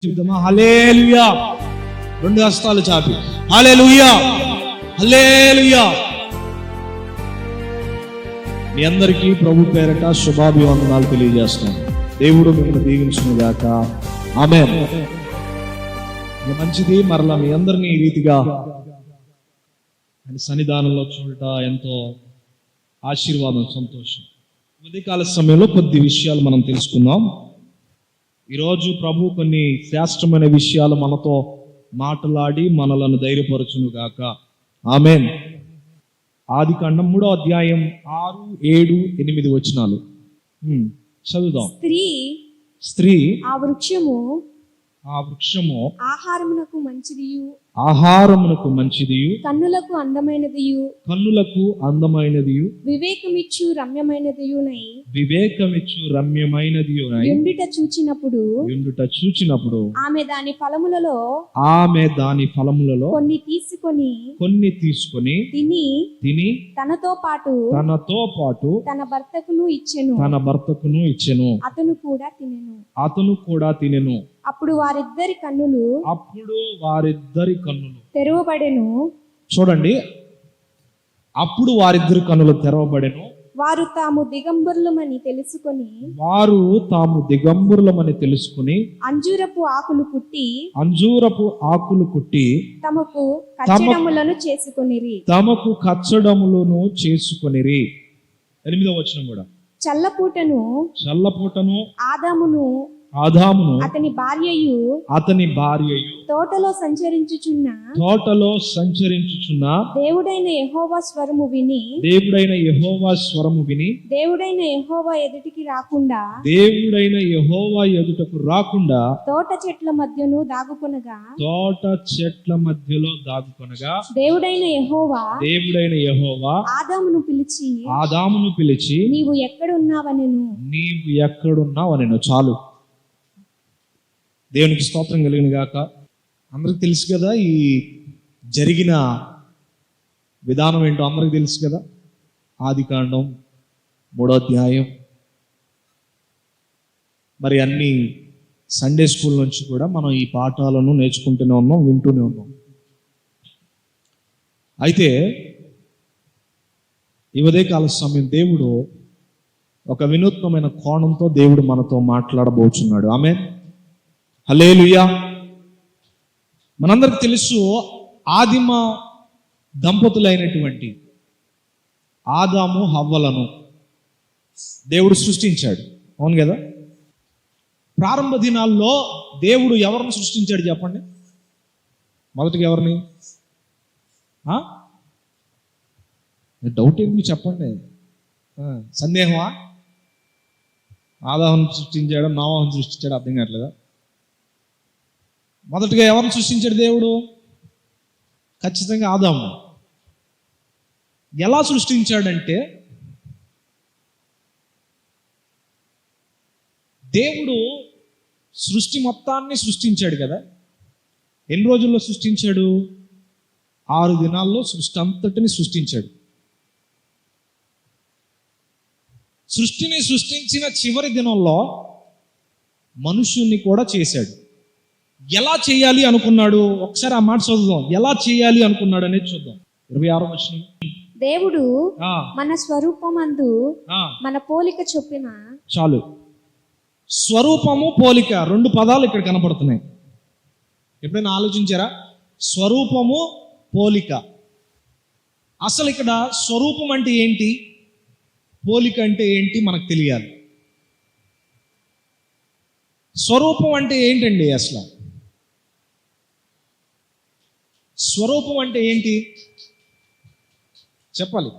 హల్లెలూయా. రెండు హస్తాలు చాపి హల్లెలూయా హల్లెలూయా. మీ అందరికీ ప్రభు పేరట శుభాభివందనాలు తెలియజేస్తున్నాను. దేవుడు మిమ్మల్ని దీవించును గాక. ఆమేన్. మంచిది, మరలా మీ అందరినీ ఈ రీతిగా ఆయన సన్నిధానంలో చూడట ఎంతో ఆశీర్వాదం, సంతోషం. ఉదయకాల సమయంలో కొద్ది విషయాలు మనం తెలుసుకుందాం. ఈరోజు ప్రభు కొన్ని శ్రేష్టమైన విషయాలు మనతో మాట్లాడి మనలను ధైర్యపరచును గాక. ఆమేన్. ఆదికాండం 3వ అధ్యాయం 6, 7, 8 వచనాలు చదువుదాం. స్త్రీ ఆ వృక్షము ఆహారమునకు మంచిదియు కన్నులకు అందమైనదియు వివేకమిచ్చు రమ్యమైనదియునై ఉండుట చూచినప్పుడు ఆమె దాని ఫలములలో కొన్ని తీసుకొని తిని తనతో పాటు తన భర్తకును ఇచ్చెను. అతను కూడా తినెను. అప్పుడు వారిద్దరి కన్నులు తెరవబడెను. చూడండి, అప్పుడు వారిద్దరి కన్నులు తెరవబడెను. వారు తాము దిగంబరులమని తెలుసుకుని అంజూరపు ఆకులు కుట్టి తమకు కచ్చడములను చేసుకొనిరి. 8వ వచనం కూడా. చల్లపూటను ఆదామును అతని భార్యయు తోటలో సంచరించుచున్న దేవుడైన యెహోవా స్వరము విని దేవుడైన యెహోవా ఎదుటకు రాకుండా తోట చెట్ల మధ్యలో దాగుకొనగా దేవుడైన యెహోవా ఆదామును పిలిచి నీవు ఎక్కడున్నావనెను. చాలు. దేవునికి స్తోత్రం కలిగిన గాక. అందరికి తెలుసు కదా ఈ జరిగిన విధానం ఏంటో అందరికి తెలుసు కదా. ఆదికాండం 3వ అధ్యాయం. మరి అన్ని సండే స్కూల్ నుంచి కూడా మనం ఈ పాఠాలను నేర్చుకుంటూనే ఉన్నాం, వింటూనే ఉన్నాం. అయితే ఈ ఉదయకాల సమయం దేవుడు ఒక వినూత్నమైన కోణంతో దేవుడు మనతో మాట్లాడబోచున్నాడు. ఆమేన్. హల్లెలూయా. మనందరికి తెలుసు, ఆదిమ దంపతులైనటువంటి ఆదాము హవ్వలను దేవుడు సృష్టించాడు. అవును కదా. ప్రారంభ దినాల్లో దేవుడు ఎవరిని సృష్టించాడు చెప్పండి? మొదటిగా ఎవరిని? డౌట్ ఏంటి చెప్పండి. సందేహమా? ఆదామును సృష్టించాడు, నోవాహును సృష్టించాడు? అర్థం కావట్లేదా? మొదటగా ఎవరిని సృష్టించాడు దేవుడు? ఖచ్చితంగా ఆదాము. ఎలా సృష్టించాడంటే, దేవుడు సృష్టి మొత్తాన్ని సృష్టించాడు కదా. ఎన్ని రోజుల్లో సృష్టించాడు? 6 దినాల్లో సృష్టి అంతటిని సృష్టించాడు. సృష్టిని సృష్టించిన చివరి దినంలో మనుషుల్ని కూడా చేశాడు. ఎలా చేయాలి అనుకున్నాడు? ఒకసారి ఆ మాట చదువుదాం. ఎలా చేయాలి అనుకున్నాడు అనేది చూద్దాం. 26వ వచనం. దేవుడు మన స్వరూపమందు మన పోలిక చొప్పున. చాలు. స్వరూపము, పోలిక, 2 పదాలు ఇక్కడ కనపడుతున్నాయి. ఎప్పుడైనా ఆలోచించారా? స్వరూపము, పోలిక. అసలు ఇక్కడ స్వరూపం అంటే ఏంటి, పోలిక అంటే ఏంటి మనకు తెలియాలి. స్వరూపం అంటే ఏంటండి? అసలు స్వరూపం అంటే ఏంటి చెప్పాలి.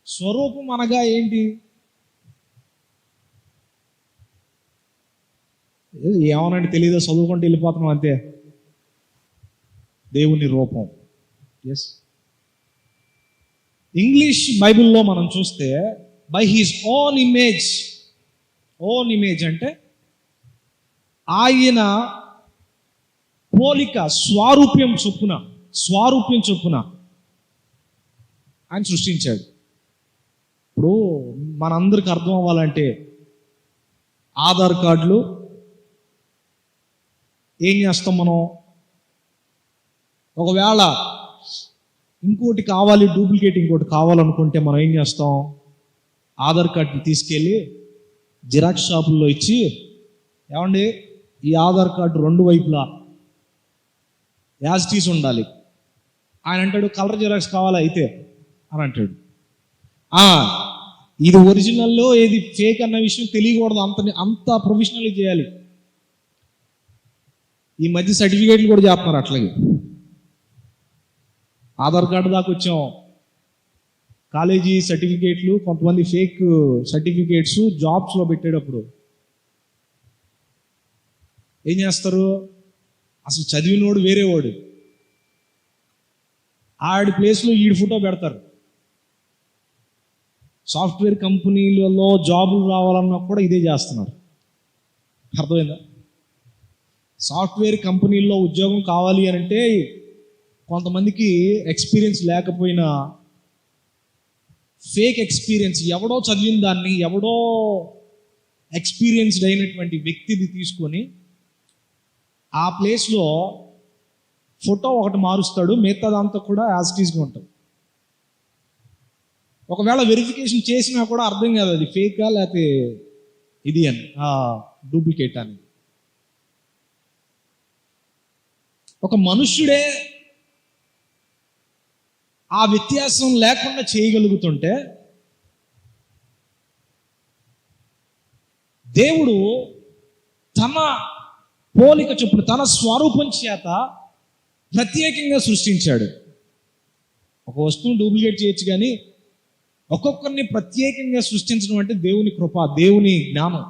స్వరూపం అనగా ఏంటి? ఏమనంటే తెలియదో, చదువుకుంటూ వెళ్ళిపోతున్నాం అంతే. దేవుని రూపం. ఎస్. ఇంగ్లీష్ బైబిల్లో మనం చూస్తే బై హిస్ ఓన్ ఇమేజ్ అంటే ఆయన పోలిక, స్వారూప్యం చొప్పున ఆయన సృష్టించాడు. ఇప్పుడు మనందరికి అర్థం అవ్వాలంటే ఆధార్ కార్డులు ఏం చేస్తాం మనం? ఒకవేళ ఇంకోటి కావాలి, డూప్లికేట్ ఇంకోటి కావాలనుకుంటే మనం ఏం చేస్తాం? ఆధార్ కార్డుని తీసుకెళ్ళి జిరాక్స్ షాపుల్లో ఇచ్చి, ఏమండి ఈ ఆధార్ కార్డు రెండు వైపులా యాజిటీస్ ఉండాలి. ఆయన అంటాడు కలర్ జిరాక్స్ కావాలా అయితే అని అంటాడు. ఇది ఒరిజినల్లో ఏది ఫేక్ అన్న విషయం తెలియకూడదు, అంత ప్రొఫెషనల్గా చేయాలి. ఈ మధ్య సర్టిఫికేట్లు కూడా చేస్తున్నారు అట్లాగే. ఆధార్ కార్డు దాకా వచ్చాం, కాలేజీ సర్టిఫికేట్లు, కొంతమంది ఫేక్ సర్టిఫికేట్స్ జాబ్స్లో పెట్టేటప్పుడు ఏం చేస్తారు? అసలు చదివినోడు వేరే వాడు, ఆడి ప్లేస్లో ఈడి ఫోటో పెడతారు. సాఫ్ట్వేర్ కంపెనీలలో జాబులు రావాలన్నా కూడా ఇదే చేస్తున్నారు. అర్థమైందా? సాఫ్ట్వేర్ కంపెనీల్లో ఉద్యోగం కావాలి అని అంటే కొంతమందికి ఎక్స్పీరియన్స్ లేకపోయినా ఫేక్ ఎక్స్పీరియన్స్, ఎవడో చదివిన దాన్ని ఎవడో ఎక్స్పీరియన్స్డ్ అయినటువంటి వ్యక్తిది తీసుకొని ఆ ప్లేస్లో ఫోటో ఒకటి మారుస్తాడు, మిగతాదంతా కూడా యాజ్ ఇట్ ఈస్గా ఉంటుంది. ఒకవేళ వెరిఫికేషన్ చేసినా కూడా అర్థం కాదు అది ఫేకా లేకపోతే ఇది అని డూప్లికేట్ అని. ఒక మనుష్యుడే ఆ వ్యత్యాసం లేకుండా చేయగలుగుతుంటే దేవుడు తన పోలిక చొప్పున తన స్వరూపం చేత ప్రత్యేకంగా సృష్టించాడు. ఒక వస్తువును డూప్లికేట్ చేయొచ్చు, కానీ ఒక్కొక్కరిని ప్రత్యేకంగా సృష్టించడం అంటే దేవుని కృప, దేవుని జ్ఞానం.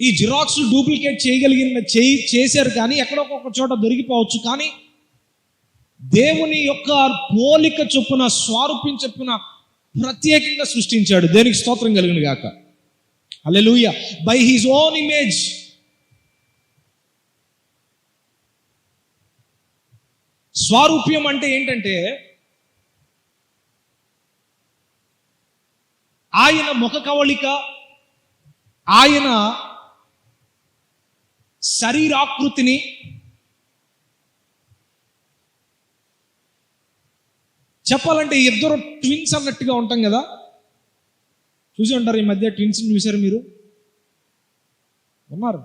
ఈ జిరాక్స్ డూప్లికేట్ చేశారు, కానీ ఎక్కడొక్కొక్క చోట దొరికిపోవచ్చు. కానీ దేవుని యొక్క పోలిక చొప్పున స్వరూపం చొప్పున ప్రత్యేకంగా సృష్టించాడు. దేనికి స్తోత్రం కలుగును గాక. Hallelujah. By his own image. స్వరూప్యం అంటే ఏంటంటే ఆయన ముఖ కవళిక, ఆయన శరీరాకృతిని చెప్పాలంటే ఇద్దరు ట్విన్స్ అన్నట్టుగా ఉంటాం కదా. చూసి ఉంటారు ఈ మధ్య ట్విన్స్ చూశారు మీరు? ఉన్నారు?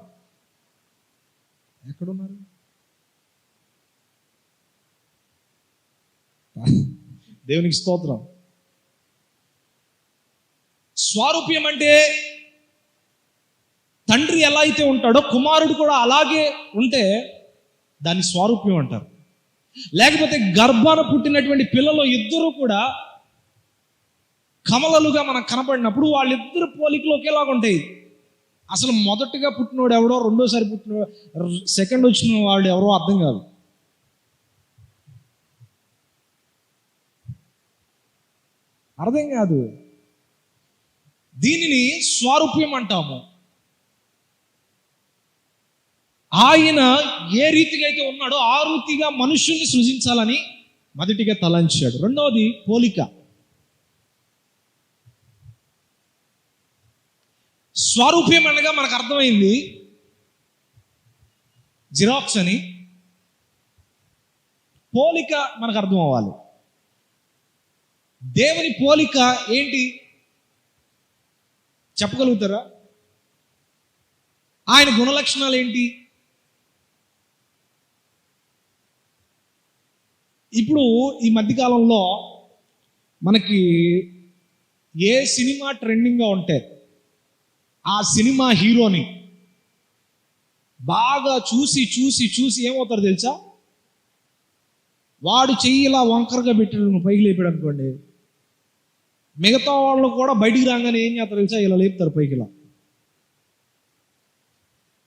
ఎక్కడున్నారు? దేవునికి స్తోత్రం. స్వరూప్యం అంటే తండ్రి ఎలా అయితే ఉంటాడో కుమారుడు కూడా అలాగే ఉంటే దాన్ని స్వరూప్యం అంటారు. లేకపోతే గర్భాన పుట్టినటువంటి పిల్లలు ఇద్దరు కూడా కమలలుగా మనకు కనపడినప్పుడు వాళ్ళిద్దరు పోలికలు ఒకేలాగా ఉంటాయి. అసలు మొదటిగా పుట్టినోడు ఎవడో, రెండోసారి పుట్టిన సెకండ్ వచ్చిన వాడు ఎవరో అర్థం కాదు. అర్థం కాదు. దీనిని స్వరూప్యం అంటాము. ఆయన ఏ రీతిగా అయితే ఉన్నాడో ఆ రీతిగా మనుషుల్ని సృజించాలని మొదటిగా తలంచాడు. రెండవది పోలిక. స్వరూప్యం అనగా మనకు అర్థమైంది జిరాక్స్ అని. పోలిక మనకు అర్థం అవ్వాలి. దేవుని పోలిక ఏంటి చెప్పగలుగుతారా? ఆయన గుణలక్షణాలు ఏంటి? ఇప్పుడు ఈ మధ్యకాలంలో మనకి ఏ సినిమా ట్రెండింగ్గా ఉంటే ఆ సినిమా హీరోని బాగా చూసి చూసి చూసి ఏమవుతారు తెలుసా? వాడు చెయ్యి ఇలా వంకరగా పెట్టాడు, పైకి లేపాడు అనుకోండి, మిగతా వాళ్ళు కూడా బయటికి రాగానే ఏం చేస్తారు తెలుసా? ఇలా లేపుతారు పైకి ఇలా.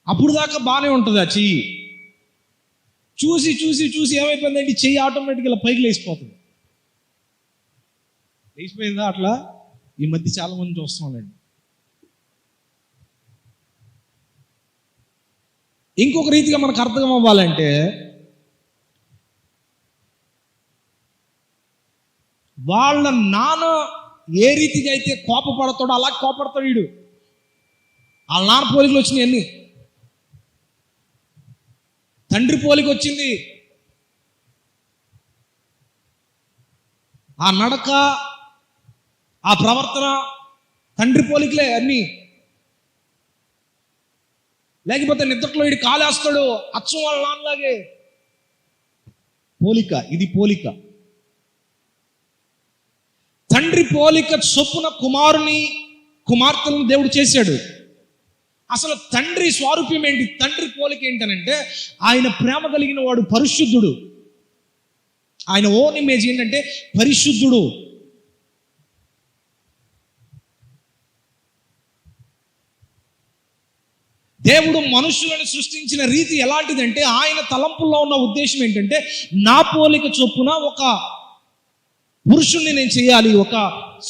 అప్పుడు దాకా బాగానే ఉంటుంది ఆ చెయ్యి. చూసి చూసి చూసి ఏమైపోయిందంటే చెయ్యి ఆటోమేటిక్గా ఇలా పైకి లేచిపోతుంది. లేచిపోయిందా? అట్లా ఈ మధ్య చాలా మంది చూస్తున్నాండి. ఇంకొక రీతిగా మనకు అర్థం అవ్వాలంటే వాళ్ళ నాన్న ఏ రీతిగా అయితే కోపపడతాడో అలా కోపడతాడు వీడు. వాళ్ళ నాన్న పోలికలు వచ్చినాయి అన్ని. తండ్రి పోలిక వచ్చింది, ఆ నడక, ఆ ప్రవర్తన తండ్రి పోలికలే అన్నీ. లేకపోతే నిద్రలో వీడు కాలేస్తాడు, అచ్చం వాళ్ళ నాన్నలాగే. పోలిక, ఇది పోలిక. తండ్రి పోలిక చొప్పున కుమార్తెలను దేవుడు చేశాడు. అసలు తండ్రి స్వారూప్యం ఏంటి, తండ్రి పోలిక ఏంటనంటే ఆయన ప్రేమ కలిగిన వాడు, పరిశుద్ధుడు. ఆయన ఓన్ ఇమేజ్ ఏంటంటే పరిశుద్ధుడు. దేవుడు మనుషులను సృష్టించిన రీతి ఎలాంటిదంటే, ఆయన తలంపుల్లో ఉన్న ఉద్దేశం ఏంటంటే, నా పోలిక చొప్పున ఒక పురుషుణ్ణి నేను చేయాలి, ఒక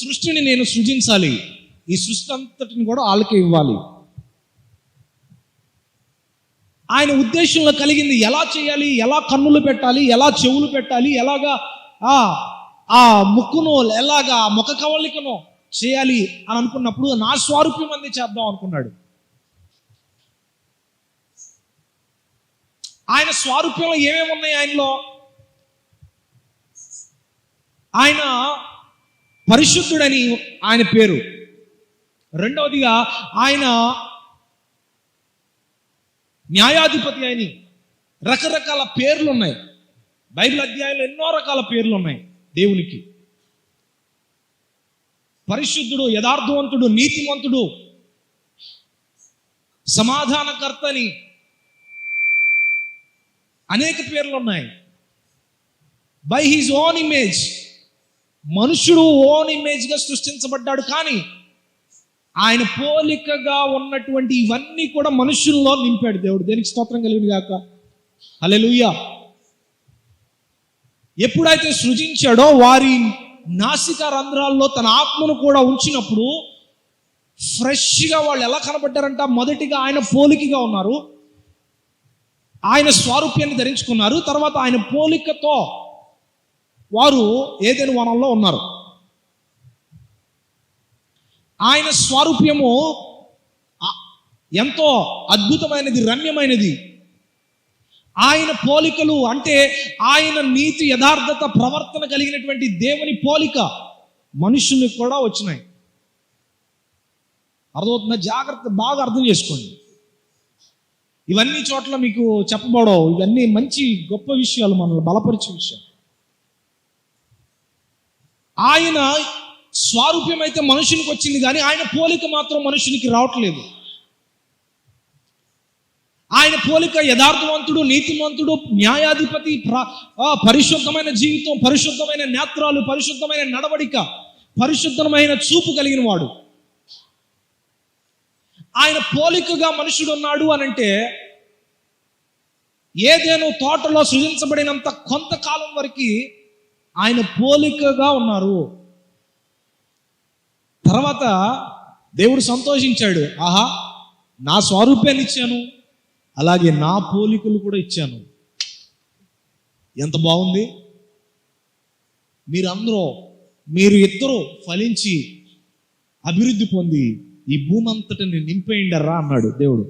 సృష్టిని నేను సృజించాలి, ఈ సృష్టి అంతటిని కూడా వాళ్ళకే ఇవ్వాలి. ఆయన ఉద్దేశంలో కలిగింది ఎలా చేయాలి, ఎలా కన్నులు పెట్టాలి, ఎలా చెవులు పెట్టాలి, ఎలాగా ఆ ముక్కును, ఎలాగా ముఖ కవళికను చేయాలి అని అనుకున్నప్పుడు నా స్వారూప్యం అంది చేద్దాం అనుకున్నాడు. ఆయన స్వారూప్యంలో ఏమేమి ఉన్నాయి ఆయనలో? ఆయన పరిశుద్ధుడని ఆయన పేరు. రెండవదిగా ఆయన న్యాయాధిపతి అని రకరకాల పేర్లు ఉన్నాయి. బైబిల్ అధ్యాయంలో ఎన్నో రకాల పేర్లు ఉన్నాయి దేవునికి. పరిశుద్ధుడు, యథార్థవంతుడు, నీతిమంతుడు, సమాధానకర్తని అనేక పేర్లు ఉన్నాయి. బై హిజ్ ఓన్ ఇమేజ్, మనుషుడు ఓన్ ఇమేజ్గా సృష్టించబడ్డాడు. కానీ ఆయన పోలికగా ఉన్నటువంటి ఇవన్నీ కూడా మనుషుల్లో నింపాడు దేవుడు. దేనికి స్తోత్రం కలిగింది గాక. హల్లెలూయా. ఎప్పుడైతే సృజించాడో వారి నాసిక రంధ్రాల్లో తన ఆత్మను కూడా ఉంచినప్పుడు ఫ్రెష్గా వాళ్ళు ఎలా కనబడ్డారంట? మొదటిగా ఆయన పోలికగా ఉన్నారు, ఆయన స్వారూప్యాన్ని ధరించుకున్నారు. తర్వాత ఆయన పోలికతో వారు ఏదైనా వనంలో ఉన్నారు. ఆయన స్వారూప్యము ఎంతో అద్భుతమైనది, రమ్యమైనది. ఆయన పోలికలు అంటే ఆయన నీతి, యథార్థత, ప్రవర్తన కలిగినటువంటి దేవుని పోలిక మనుషుల్ని కూడా వచ్చినాయి. అర్థమవుతుందా? జాగ్రత్త, బాగా అర్థం చేసుకోండి. ఇవన్నీ చోట్ల మీకు చెప్పబడవు. ఇవన్నీ మంచి గొప్ప విషయాలు, మనల్ని బలపరిచే విషయం. ఆయన స్వారూప్యం అయితే మనుషునికి వచ్చింది, కానీ ఆయన పోలిక మాత్రం మనుషునికి రావట్లేదు. ఆయన పోలిక యథార్థవంతుడు, నీతిమంతుడు, న్యాయాధిపతి, పరిశుద్ధమైన జీవితం, పరిశుద్ధమైన నేత్రాలు, పరిశుద్ధమైన నడవడిక, పరిశుద్ధమైన చూపు కలిగిన వాడు. ఆయన పోలికగా మనుషుడు ఉన్నాడు అనంటే ఏదేనో తోటలో సృజించబడినంత కొంతకాలం వరకు ఆయన పోలికగా ఉన్నారు. తర్వాత దేవుడు సంతోషించాడు. ఆహా, నా స్వరూపాన్ని ఇచ్చాను, అలాగే నా పోలికలు కూడా ఇచ్చాను. ఎంత బాగుంది! మీరు ఇద్దరు ఫలించి అభివృద్ధి పొంది ఈ భూమి అంతటిని నింపేయండరా అన్నాడు దేవుడు.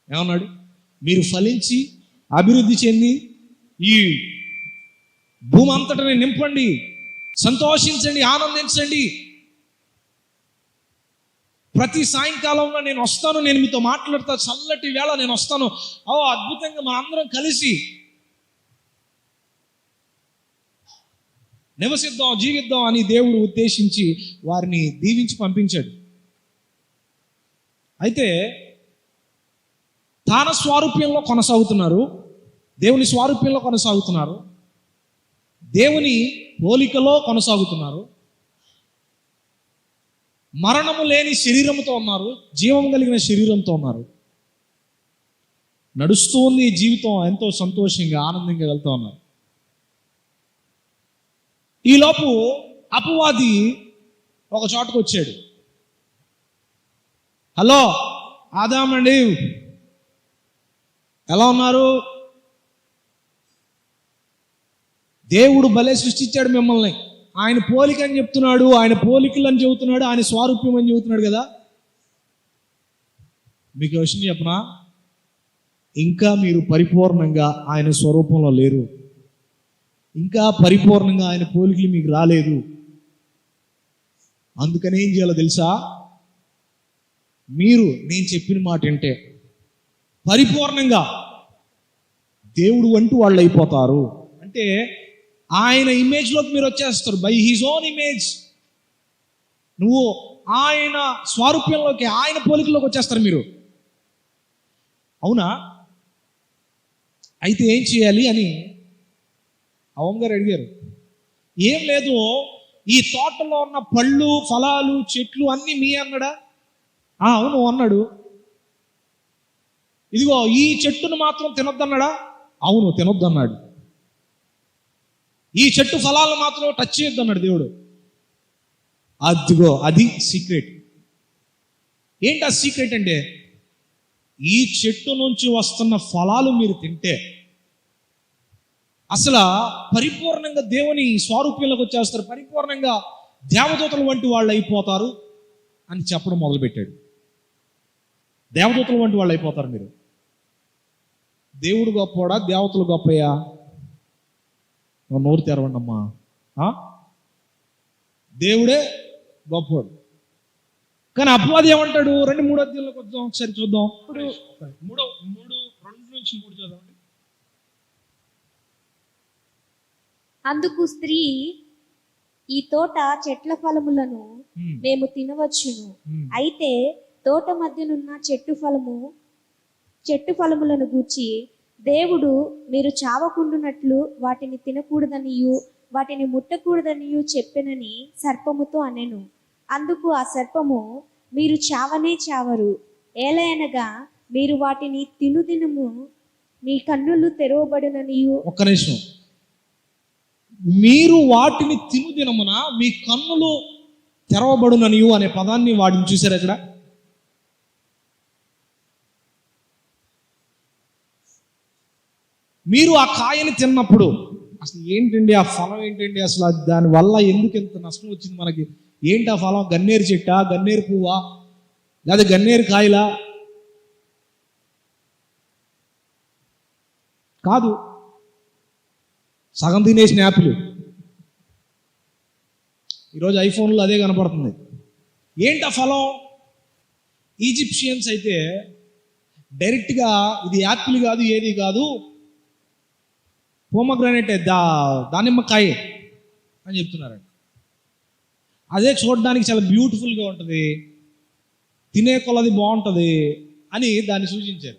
ఏమన్నాడు? మీరు ఫలించి అభివృద్ధి చెంది ఈ భూమి అంతటిని నింపండి, సంతోషించండి, ఆనందించండి. ప్రతి సాయంకాలంలో నేను వస్తాను, నేను మీతో మాట్లాడతా, చల్లటి వేళ నేను వస్తాను. అద్భుతంగా మన అందరం కలిసి నివసిద్దాం, జీవిద్దాం అని దేవుడు ఉద్దేశించి వారిని దీవించి పంపించాడు. అయితే తన స్వారూప్యంలో కొనసాగుతున్నారు, దేవుని స్వారూప్యంలో కొనసాగుతున్నారు, దేవుని పోలికలో కొనసాగుతున్నారు. మరణము లేని శరీరంతో ఉన్నారు, జీవం కలిగిన శరీరంతో ఉన్నారు. నడుస్తూ ఉంది ఈ జీవితం, ఎంతో సంతోషంగా, ఆనందంగా వెళ్తూ ఉన్నారు. ఈలోపు అపవాది ఒక చోటకు వచ్చాడు. హలో ఆదాం అండి, ఎలా ఉన్నారు? దేవుడు భలే సృష్టించాడు మిమ్మల్ని, ఆయన పోలిక అని చెప్తున్నాడు, ఆయన పోలికలు అని చెబుతున్నాడు, ఆయన స్వారూప్యం అని చెబుతున్నాడు కదా. మీకు విషయం చెప్పనా, ఇంకా మీరు పరిపూర్ణంగా ఆయన స్వరూపంలో లేరు, ఇంకా పరిపూర్ణంగా ఆయన పోలికలు మీకు రాలేదు. అందుకని ఏం చేయాలో తెలుసా, మీరు నేను చెప్పిన మాట వింటే పరిపూర్ణంగా దేవుడు అంటూ వాళ్ళు అయిపోతారు. అంటే ఆయన ఇమేజ్లోకి మీరు వచ్చేస్తారు, బై హిజ్ ఓన్ ఇమేజ్. నువ్వు ఆయన స్వారూప్యంలోకి, ఆయన పోలికలోకి వచ్చేస్తారు మీరు. అవునా? అయితే ఏం చేయాలి అని అవ్వం గారు అడిగారు. ఏం లేదు, ఈ తోటలో ఉన్న పళ్ళు, ఫలాలు, చెట్లు అన్నీ మీ అన్నాడా? అవును అన్నాడు. ఇదిగో ఈ చెట్టును మాత్రం తినొద్దన్నాడా? అవును తినొద్దన్నాడు. ఈ చెట్టు ఫలాలను మాత్రం టచ్ చేయొద్దన్నాడు దేవుడు. అదిగో అది సీక్రెట్. ఏంటి ఆ సీక్రెట్ అంటే, ఈ చెట్టు నుంచి వస్తున్న ఫలాలు మీరు తింటే అసలు పరిపూర్ణంగా దేవుని స్వారూప్యంలోకి వచ్చేస్తారు, పరిపూర్ణంగా దేవదూతలు వంటి వాళ్ళు అయిపోతారు అని చెప్పడం మొదలుపెట్టాడు. దేవదూతలు వంటి వాళ్ళు అయిపోతారు మీరు. దేవుడు గొప్పవాడా, దేవతలు గొప్పయ్యా? నోరు తెరవండి అమ్మా. దేవుడే గొప్పవాడు. కానీ అపవాది ఏమంటాడు? 2-3 అధ్యాయంలోకి వద్దాం, ఒకసారి చూద్దాం. ఇప్పుడు 2:2 చూద్దామండి. అందుకు స్త్రీ, ఈ తోట చెట్ల ఫలములను మేము తినవచ్చును, అయితే తోట మధ్యనున్న చెట్టు ఫలములను గూర్చి దేవుడు మీరు చావకుండునట్లు వాటిని తినకూడదనియు వాటిని ముట్టకూడదనియు చెప్పెనని సర్పముతో అనెను. అందుకు ఆ సర్పము, మీరు చావనే చావరు, ఏలయనగా మీరు వాటిని తినుదినము మీ కన్నులు తెరవబడిననియు. ఒక్క నిమిషం, మీరు వాటిని తినుదినమున మీ కన్నులు తెరవబడుననియు అనే పదాన్ని వాడిని చూసారు అక్కడ. మీరు ఆ కాయని తిన్నప్పుడు అసలు ఏంటండి ఆ ఫలం, ఏంటండి అసలు దానివల్ల ఎందుకు ఎంత నష్టం వచ్చింది మనకి? ఏంటి ఆ ఫలం? గన్నేరు చెట్టా, గన్నేరు పువ్వా, లేదా గన్నేరు కాయలా? కాదు, సగం తినేసిన యాపిల్. ఈరోజు ఐఫోన్లో అదే కనపడుతుంది. ఏంటి ఆ ఫలం? ఈజిప్షియన్స్ అయితే డైరెక్ట్గా ఇది యాపిల్ కాదు, ఏది కాదు, పోమగ్రానైట్, దానిమ్మకాయ అని చెప్తున్నారండి. అదే చూడడానికి చాలా బ్యూటిఫుల్గా ఉంటుంది, తినే కొలది బాగుంటుంది అని దాన్ని సూచించారు.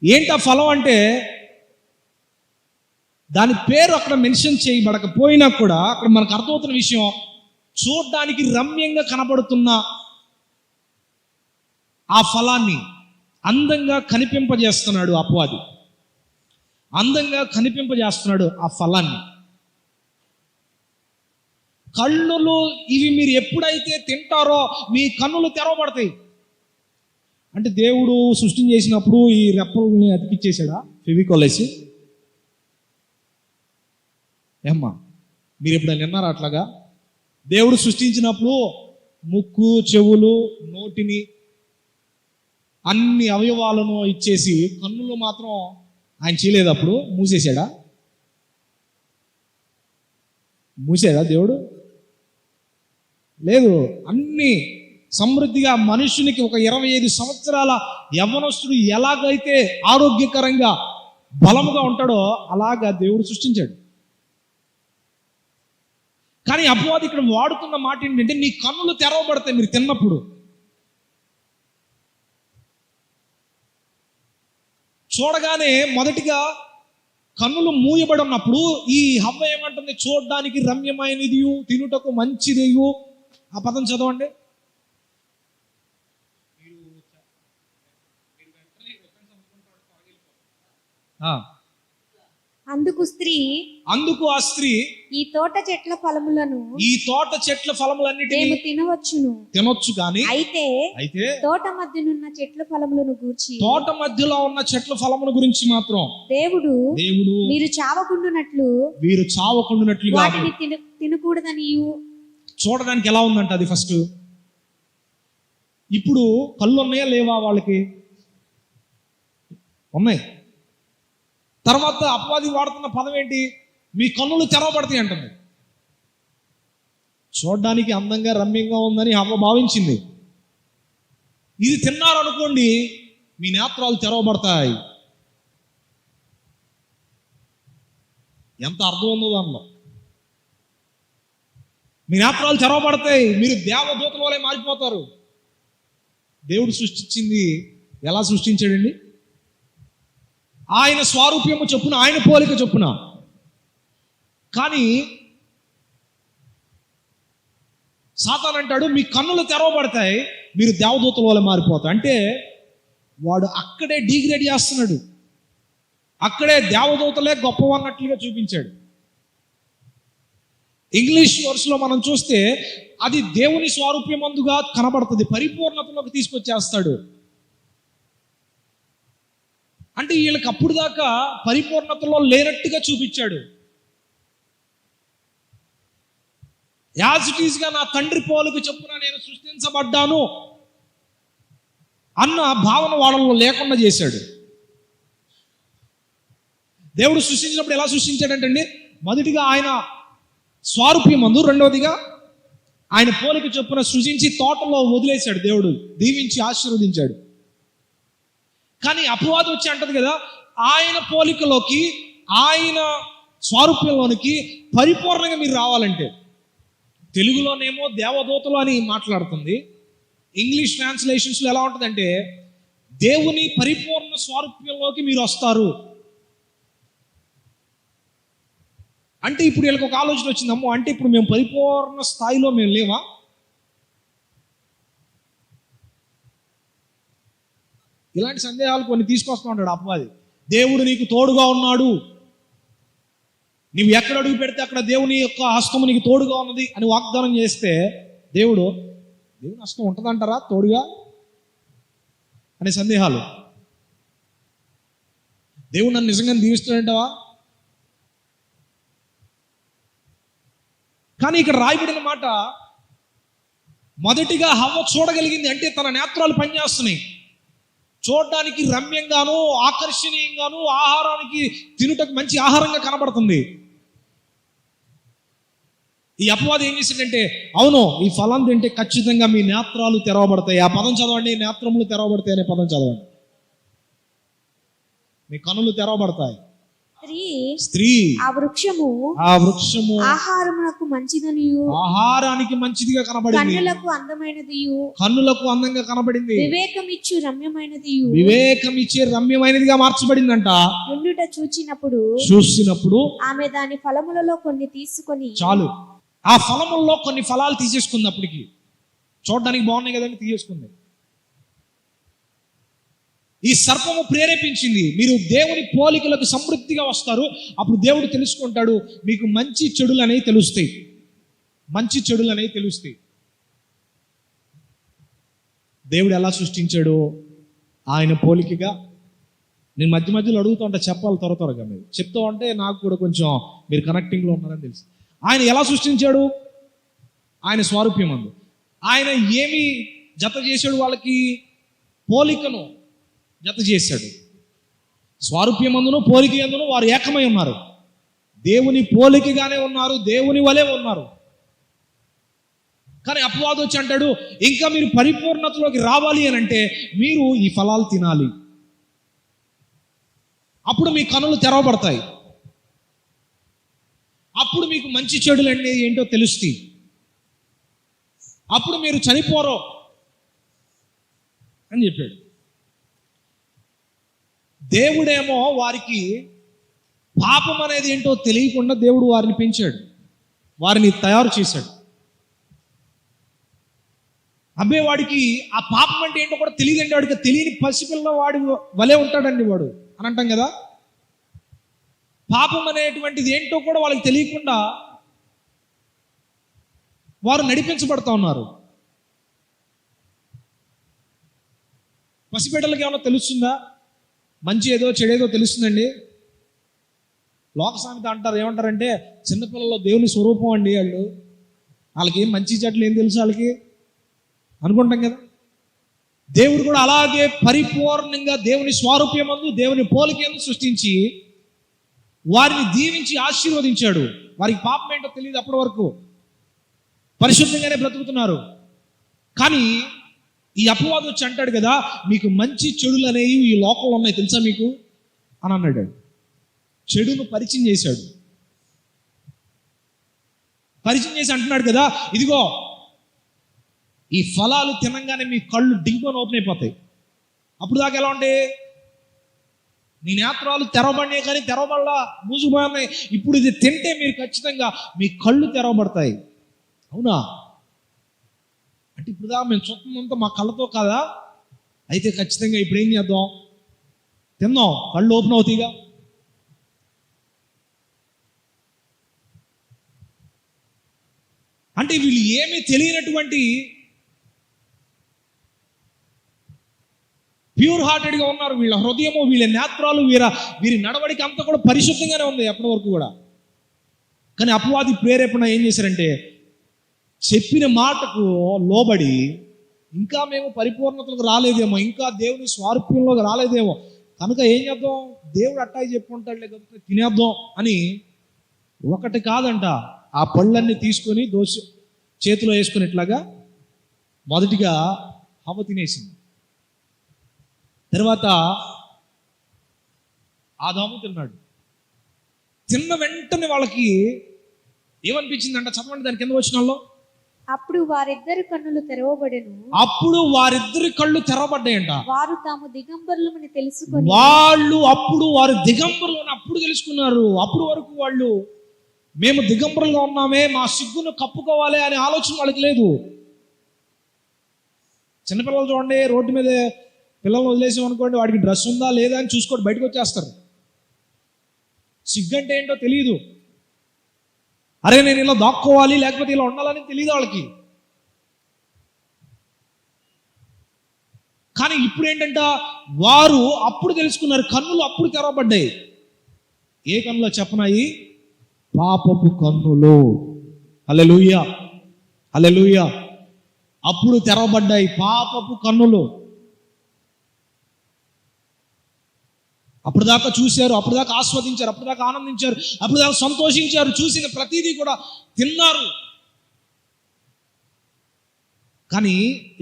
ఏంటి ఆ ఫలం అంటే, దాని పేరు అక్కడ మెన్షన్ చేయబడకపోయినా కూడా అక్కడ మనకు అర్థమవుతున్న విషయం, చూడడానికి రమ్యంగా కనబడుతున్న ఆ ఫలాన్ని అందంగా కనిపింపజేస్తున్నాడు అపవాది. అందంగా కనిపింపజేస్తున్నాడు ఆ ఫలాన్ని. కన్నులు ఇవి మీరు ఎప్పుడైతే తింటారో మీ కన్నులు తెరవబడతాయి. అంటే దేవుడు సృష్టి చేసినప్పుడు ఈ రెప్పల్ని అతికిచ్చేసాడా ఫెవికాల్ వేసి? ఏమ్మా, మీరు ఎప్పుడైనా విన్నారా అట్లాగా? దేవుడు సృష్టించినప్పుడు ముక్కు, చెవులు, నోటిని, అన్ని అవయవాలను ఇచ్చేసి కన్నులు మాత్రం ఆయన చేయలేదు. అప్పుడు మూసేశాడా? మూసాడా దేవుడు? లేదు. అన్ని సమృద్ధిగా మనుషునికి ఒక 25 సంవత్సరాల యవ్వనస్తుడు ఎలాగైతే ఆరోగ్యకరంగా బలముగా ఉంటాడో అలాగా దేవుడు సృష్టించాడు. కానీ అపవాది ఇక్కడ వాడుతున్న మాట ఏంటంటే, నీ కన్నులు తెరవబడతాయి మీరు తిన్నప్పుడు. చూడగానే మొదటిగా కన్నులు మూయబడి ఉన్నప్పుడు ఈ హవ్వ ఏమంటుంది? చూడడానికి రమ్యమైనది, తినుటకు మంచిది. ఆ పదం చదవండి. అందుకు ఆ స్త్రీ ఈ తోట చెట్ల ఫలములన్నిటిని మేము తినొచ్చు కానీ అయితే తోట మధ్యనున్న చెట్ల ఫలములను గూర్చి తోట మధ్యలో ఉన్న చెట్ల ఫలముల గురించి మాత్రం దేవుడు మీరు చావకుండునట్లుగా వాటిని తినకూడదనియు. చూడడానికి ఎలా ఉందంట అది ఫస్ట్. ఇప్పుడు కళ్ళు ఉన్నాయా లేవా వాళ్ళకి? ఉన్నాయి. తర్వాత అపవాది వాడుతున్న పదం ఏంటి? మీ కన్నులు తెరవబడతాయి అంటుంది. చూడడానికి అందంగా రమ్యంగా ఉందని అవ్వ భావించింది. ఇది తిన్నారు అనుకోండి, మీ నేత్రాలు తెరవబడతాయి. ఎంత అర్థం ఉందో దానిలో. మీ నేత్రాలు తెరవబడతాయి, మీరు దేవదూతల వలె మారిపోతారు. దేవుడు సృష్టించింది ఎలా సృష్టించాడండి? ఆయన స్వరూప్యము చొప్పున, ఆయన పోలిక చొప్పున. కానీ సాతాను అంటాడు, మీ కన్నులు తెరవబడతాయి, మీరు దేవదూతల వల్ల మారిపోతారు. అంటే వాడు అక్కడే డిగ్రేడ్ చేస్తున్నాడు, అక్కడే దేవదూతలే గొప్పవన్నట్లుగా చూపించాడు. ఇంగ్లీష్ వర్స్లో మనం చూస్తే అది దేవుని స్వరూప్యమందుగా కనబడుతుంది, పరిపూర్ణతలోకి తీసుకొచ్చేస్తాడు. అంటే వీళ్ళకి అప్పుడు దాకా పరిపూర్ణతలో లేనట్టుగా చూపించాడు. యాజ్ ఇట్ ఈస్ గా నా తండ్రి పోలిక చొప్పున నేను సృష్టించబడ్డాను అన్న భావన వాళ్ళలో లేకుండా చేశాడు. దేవుడు సృష్టించినప్పుడు ఎలా సృష్టించాడంటండి? మొదటిగా ఆయన స్వరూప్యమందు, రెండవదిగా ఆయన పోలిక చొప్పున సృజించి తోటలో వదిలేశాడు. దేవుడు దీవించి ఆశీర్వదించాడు. కానీ అపవాదం వచ్చి అంటది కదా, ఆయన పోలికలోకి, ఆయన స్వరూప్యంలోనికి పరిపూర్ణంగా మీరు రావాలంటే. తెలుగులోనేమో దేవదూతలు అని మాట్లాడుతుంది, ఇంగ్లీష్ ట్రాన్స్లేషన్స్లో ఎలా ఉంటుందంటే దేవుని పరిపూర్ణ స్వరూప్యంలోకి మీరు వస్తారు అంటే. ఇప్పుడు వీళ్ళకి ఒక ఆలోచన వచ్చింది, అమ్మో అంటే ఇప్పుడు మేము పరిపూర్ణ స్థాయిలో మేము లేవా? ఇలాంటి సందేహాలు కొన్ని తీసుకొస్తూ ఉంటాడు అపవాది. దేవుడు నీకు తోడుగా ఉన్నాడు, నీవు ఎక్కడ అడుగు పెడితే అక్కడ దేవుని యొక్క హస్తము నీకు తోడుగా ఉన్నది అని వాగ్దానం చేస్తే, దేవుని హస్తం ఉంటుందంటారా తోడుగా అనే సందేహాలు. దేవుడు నన్ను నిజంగా దీవిస్తాడంటావా? కానీ ఇక్కడ రాయబడిన మాట, మొదటిగా హవ్వ చూడగలిగింది అంటే తన నేత్రాలు పనిచేస్తున్నాయి, చూడడానికి రమ్యంగాను ఆకర్షణీయంగాను, ఆహారానికి తినుటకు మంచి ఆహారంగా కనబడుతుంది. ఈ అపవాదం ఏం చేసిందంటే, అవును ఈ ఫలం తింటే ఖచ్చితంగా మీ నేత్రాలు తెరవబడతాయి. ఆ పదం చదవండి, నేత్రములు తెరవబడతాయి అనే పదం చదవండి. మీ కనులు తెరవబడతాయి. స్త్రీ ఆ వృక్షము ఆహారమునకు మంచిదనియు, ఆహారానికి మంచిదిగా కనబడింది, కన్నులకు అందంగా కనబడింది, వివేకమిచ్చే రమ్యమైనదిగా మార్చబడిందంట. చూసినప్పుడు ఆమె దాని ఫలములలో కొన్ని తీసుకొని, చాలు ఆ ఫలములలో కొన్ని ఫలాలు తీసేసుకున్నప్పటికీ చూడడానికి బాగున్నాయి కదండి, తీసేసుకుంది. ఈ సర్పము ప్రేరేపించింది, మీరు దేవుని పోలికలకు సమృద్ధిగా వస్తారు. అప్పుడు దేవుడు తెలుసుకుంటాడు, మీకు మంచి చెడులు అనేవి తెలుస్తాయి, మంచి చెడులు అనేవి తెలుస్తాయి. దేవుడు ఎలా సృష్టించాడు? ఆయన పోలికగా. నేను మధ్య మధ్యలో అడుగుతూ ఉంటా, చెప్పాలి త్వరగా, మీరు చెప్తూ ఉంటే నాకు కూడా కొంచెం మీరు కనెక్టింగ్లో ఉన్నారని తెలుసు. ఆయన ఎలా సృష్టించాడు? ఆయన స్వరూప్యమందు. ఆయన ఏమి జత చేశాడు? వాళ్ళకి పోలికను జత చేశాడు. స్వరూప్యమందును పోలిక యందును వారు ఏకమై ఉన్నారు. దేవుని పోలికగానే ఉన్నారు, దేవుని వలె ఉన్నారు. కానీ అపవాదం వచ్చి అంటాడు, ఇంకా మీరు పరిపూర్ణతలోకి రావాలి అని అంటే మీరు ఈ ఫలాలు తినాలి, అప్పుడు మీ కనులు తెరవబడతాయి, అప్పుడు మీకు మంచి చెడులు అనేది ఏంటో తెలుస్తాయి, అప్పుడు మీరు చనిపోరో అని చెప్పాడు. దేవుడేమో వారికి పాపం అనేది ఏంటో తెలియకుండా దేవుడు వారిని పెంచాడు, వారిని తయారు చేశాడు. అబ్బే వాడికి ఆ పాపం అంటే ఏంటో కూడా తెలియదండి, వాడికి తెలియని పసిపిల్ల వాడి వలే ఉంటాడండి వాడు అని అంటాం కదా. పాపం అనేటువంటిది ఏంటో కూడా వాళ్ళకి తెలియకుండా వారు నడిపించబడతా ఉన్నారు. పసిబిడ్డలకి ఏమన్నా తెలుస్తుందా? మంచి ఏదో చెడేదో తెలుస్తుందండి? లోక సామెత అంటారు, ఏమంటారంటే చిన్నపిల్లల్లో దేవుని స్వరూపం అండి వాళ్ళకి ఏం మంచి చెట్లు ఏం తెలుసు వాళ్ళకి అనుకుంటాం కదా. దేవుడు కూడా అలాగే పరిపూర్ణంగా దేవుని స్వారూప్యమందు దేవుని పోలికయందు సృష్టించి వారిని దీవించి ఆశీర్వదించాడు. వారికి పాపం ఏంటో తెలియదు, అప్పటి వరకు పరిశుద్ధంగానే బ్రతుకుతున్నారు. కానీ ఈ అపవాది వచ్చి అంటాడు కదా, మీకు మంచి చెడులు అనేవి ఈ లోకంలో ఉన్నాయి తెలుసా మీకు అని అన్నాడు. చెడును పరిచయం చేశాడు. పరిచయం చేసి అంటున్నాడు కదా, ఇదిగో ఈ ఫలాలు తినంగానే మీ కళ్ళు డింగుని ఓపెన్ అయిపోతాయి. అప్పుడు దాకా ఎలా ఉంటాయి? నీ నేత్రాలు తెరవబడినాయి కానీ తెరవబడలా, మూసుకుపోయి. ఇప్పుడు ఇది తింటే మీరు ఖచ్చితంగా మీ కళ్ళు తెరవబడతాయి. అవునా? అంటే ఇప్పుడు దా మేము చూస్తుందంతా మా కళ్ళతో కాదా? అయితే ఖచ్చితంగా ఇప్పుడు ఏం చేద్దాం? తిందాం, కళ్ళు ఓపెన్ అవుతాయిగా. అంటే వీళ్ళు ఏమీ తెలియనటువంటి ప్యూర్ హార్టెడ్గా ఉన్నారు. వీళ్ళ హృదయము, వీళ్ళ నేత్రాలు, వీరి నడవడిక అంతా కూడా పరిశుద్ధంగానే ఉంది అప్పటి వరకు కూడా. కానీ అపవాది ప్రేరేపణ ఏం చేశారంటే, చెప్పిన మాటకు లోబడి ఇంకా మేము పరిపూర్ణతలకు రాలేదేమో, ఇంకా దేవుని స్వారూప్యంలోకి రాలేదేమో, కనుక ఏం చేద్దాం, దేవుడు అట్టాయి చెప్పుకుంటాడులే కాబట్టి తినేద్దాం అని ఒకటి కాదంట, ఆ పళ్ళన్నీ తీసుకొని చేతిలో వేసుకునేట్లాగా మొదటిగా హవ్వ తినేసింది. తర్వాత ఆదాము తిన్నాడు. తిన్న వెంటనే వాళ్ళకి ఏమనిపించిందంట? చదవండి దాని కింద వచనాల్లో. అప్పుడు వారిద్దరి కన్నులు తెరవబడెను. అప్పుడు వారిద్దరి కళ్ళు తెరవబడ్డాయంట. వారు తాము దిగంబరులమని తెలుసుకొని వారు దిగంబరులను అప్పుడు తెలుసుకున్నారు. అప్పుడు వరకు వాళ్ళు మేము దిగంబరులుగా ఉన్నామే, మా సిగ్గును కప్పుకోవాలి అనే ఆలోచన వాళ్ళకి లేదు. చిన్నపిల్లలు చూడండి, రోడ్డు మీద పిల్లల్ని వదిలేసాం అనుకోండి, వాడికి డ్రెస్ ఉందా లేదా అని చూసుకోండి, బయటకు వచ్చేస్తారు. సిగ్గు అంటే ఏంటో తెలియదు. అరే నేను ఇలా దాక్కోవాలి లేకపోతే ఇలా ఉండాలని తెలియదు వాళ్ళకి. కానీ ఇప్పుడు ఏంటంట, వారు అప్పుడు తెలుసుకున్నారు, కన్నులు అప్పుడు తెరవబడ్డాయి. ఏ కన్నులో చెప్పనాయి? పాపపు కన్నులు. హల్లెలూయా, హల్లెలూయా. అప్పుడు తెరవబడ్డాయి పాపపు కన్నులు. అప్పుడు దాకా చూశారు, అప్పుడు దాకా ఆస్వాదించారు, అప్పుడు దాకా ఆనందించారు, అప్పుడు దాకా సంతోషించారు, చూసిన ప్రతిదీ కూడా తిన్నారు. కానీ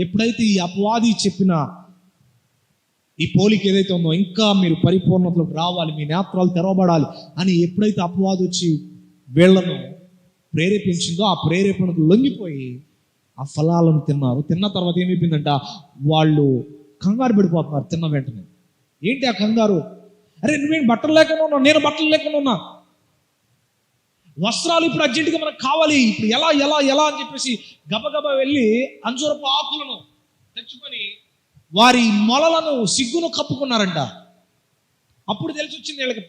ఎప్పుడైతే ఈ అపవాది చెప్పిన ఈ పోలిక ఏదైతే ఉందో, ఇంకా మీరు పరిపూర్ణతలోకి రావాలి, మీ నేత్రాలు తెరవబడాలి అని ఎప్పుడైతే అపవాది వచ్చి వీళ్లను ప్రేరేపించిందో, ఆ ప్రేరేపణకు లొంగిపోయి ఆ ఫలాలను తిన్నారు. తిన్న తర్వాత ఏమైపోయిందంట, వాళ్ళు కంగారు పడిపోతున్నారు తిన్న వెంటనే. ఏంటి ఆ కంగారు? అరే నువ్వేం బట్టలు లేకుండా ఉన్నావు, నేను బట్టలు లేకుండా ఉన్నా, వస్త్రాలు ఇప్పుడు అర్జెంటుగా మనకు కావాలి, ఇప్పుడు ఎలా ఎలా ఎలా అని చెప్పేసి గబగబా వెళ్ళి అంజూరపు ఆకులను తెచ్చుకొని వారి మొలలను, సిగ్గును కప్పుకున్నారంట. అప్పుడు తెలిసి వచ్చింది వీళ్ళకి,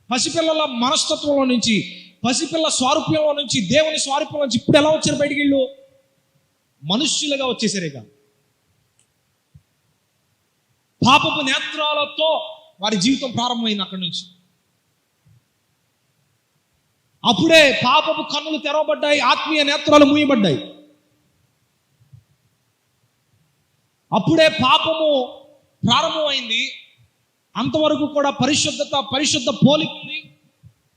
పసిపిల్లల మనస్తత్వంలో నుంచి, పసిపిల్ల స్వారూప్యంలో నుంచి, దేవుని స్వారూప్యంలో నుంచి ఇప్పుడు ఎలా వచ్చారు బయటికి? వీళ్ళు మనుష్యులుగా వచ్చేసరిగా పాపపు నేత్రాలతో వారి జీవితం ప్రారంభమైంది. అక్కడి నుంచి అప్పుడే పాపపు కన్నులు తెరవబడ్డాయి, ఆత్మీయ నేత్రాలు మూయబడ్డాయి. అప్పుడే పాపము ప్రారంభమైంది. అంతవరకు కూడా పరిశుద్ధ పోలిక ఉంది,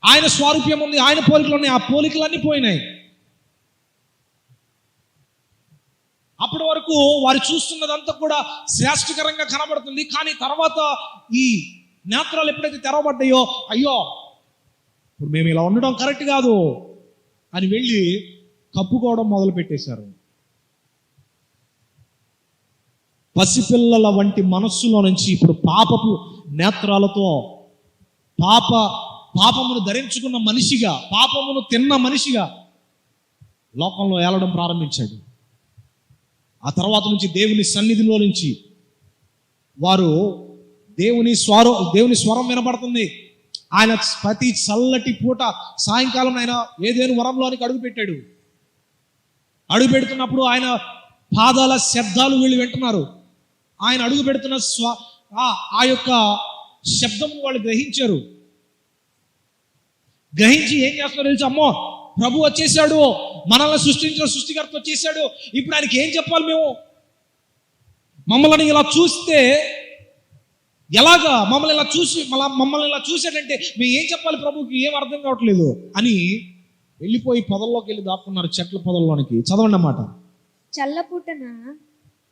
ఆయన స్వారూప్యం ఉంది, ఆయన పోలికలు ఉన్నాయి. ఆ పోలికలన్నీ పోయినాయి. అప్పటి వరకు వారు చూస్తున్నదంతా కూడా శ్రేష్టకరంగా కనబడుతుంది. కానీ తర్వాత ఈ నేత్రాలు ఎప్పుడైతే తెరవబడ్డాయో, అయ్యో ఇప్పుడు మేము ఇలా ఉండడం కరెక్ట్ కాదు అని వెళ్ళి కప్పుకోవడం మొదలు పెట్టేశారు. పసిపిల్లల వంటి మనస్సులో నుంచి ఇప్పుడు పాపపు నేత్రాలతో పాపమును ధరించుకున్న మనిషిగా, పాపమును తిన్న మనిషిగా లోకంలో ఏలడం ప్రారంభించాడు. ఆ తర్వాత నుంచి దేవుని సన్నిధిలో నుంచి వారు దేవుని స్వరం వినపడుతుంది. ఆయన ప్రతి చల్లటి పూట సాయంకాలం ఆయన ఏదేను వరంలోనికి అడుగు పెట్టాడు. అడుగు పెడుతున్నప్పుడు ఆయన పాదాల శబ్దాలు వీళ్ళు వింటున్నారు. ఆయన అడుగు పెడుతున్న ఆ యొక్క శబ్దం వాళ్ళు గ్రహించారు. గ్రహించి ఏం చేస్తున్నారో తెలుసు, అమ్మో ప్రభు వచ్చేసాడు, మనల్ని సృష్టించిన సృష్టికర్త వచ్చేసాడు, ఇప్పుడు ఆయనకి ఏం చెప్పాలి, మేము మమ్మల్ని ఇలా చూస్తే ఎలాగా, మమ్మల్ని ఇలా చూసాడంటే మేము ఏం చెప్పాలి ప్రభుకి, ఏం అర్థం కావట్లేదు అని వెళ్ళిపోయి పొదల్లోకి వెళ్ళి దాక్కున్నారు, చెట్ల పొదల్లోనికి. చదవండి అన్నమాట. చల్లపూటన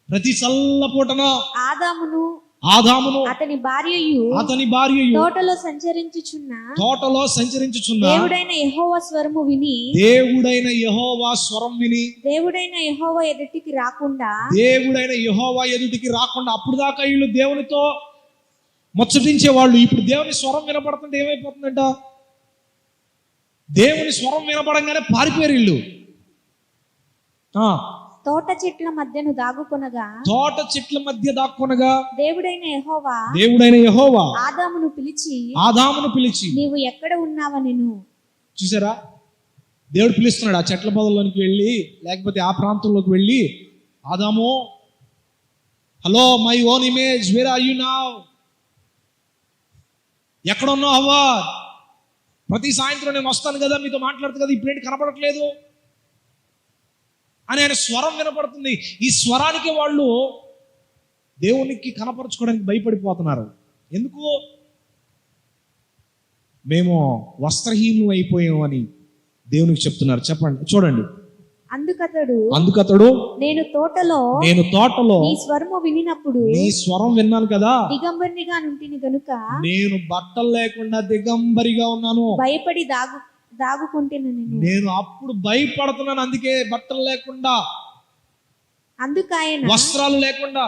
ప్రతి చల్లపూటన ఆదామును అతని భార్యయు తోటలో సంచరించుచున్న దేవుడైన యెహోవా స్వరము విని దేవుడైన యెహోవా ఎదుటికి రాకుండా అప్పుడు దాకా వీళ్ళు దేవునితో ముచ్చటించే వాళ్ళు. ఇప్పుడు దేవుని స్వరం వినపడుతుంటే ఏమైపోతుందంట, దేవుని స్వరం వినపడంగానే పారిపోయారు వీళ్ళు. తోట చెట్ల మధ్య దాక్కునగా దేవుడైన యెహోవా ఆదామును పిలిచి నీవు ఎక్కడ ఉన్నావనెను. చూసారా, దేవుడు పిలుస్తున్నాడు ఆ చెట్ల పొదల్లోనికి వెళ్ళి, లేకపోతే ఆ ప్రాంతంలోకి వెళ్ళి, ఆదాము, hello my own image, where are you now, ఎక్కడ ఉన్నావు అవ్వా, ప్రతి సాయంత్రం నేను వస్తాను కదా, మీతో మాట్లాడుతుంది కదా, ఇప్పుడేంటి కనపడట్లేదు అని ఆయన స్వరం వినపడుతుంది. ఈ స్వరానికి వాళ్ళు దేవునికి కనపరచుకోవడానికి భయపడిపోతున్నారు. ఎందుకు? మేము వస్త్రహీనులు అయిపోయాము అని దేవునికి చెప్తున్నారు. చెప్పండి, చూడండి. అందుకతడు నేను తోటలో నీ స్వరము వినినప్పుడు, నీ స్వరం విన్నాను కదా, దిగంబరిగా నుంటిని గనుక నేను బట్టలు లేకుండా దిగంబరిగా ఉన్నాను, భయపడి దాగుకుంటున్నాను. నేను అప్పుడు భయపడుతున్నాను, అందుకే బట్టలు లేకుండా, అందుకాయన వస్త్రాలు లేకుండా.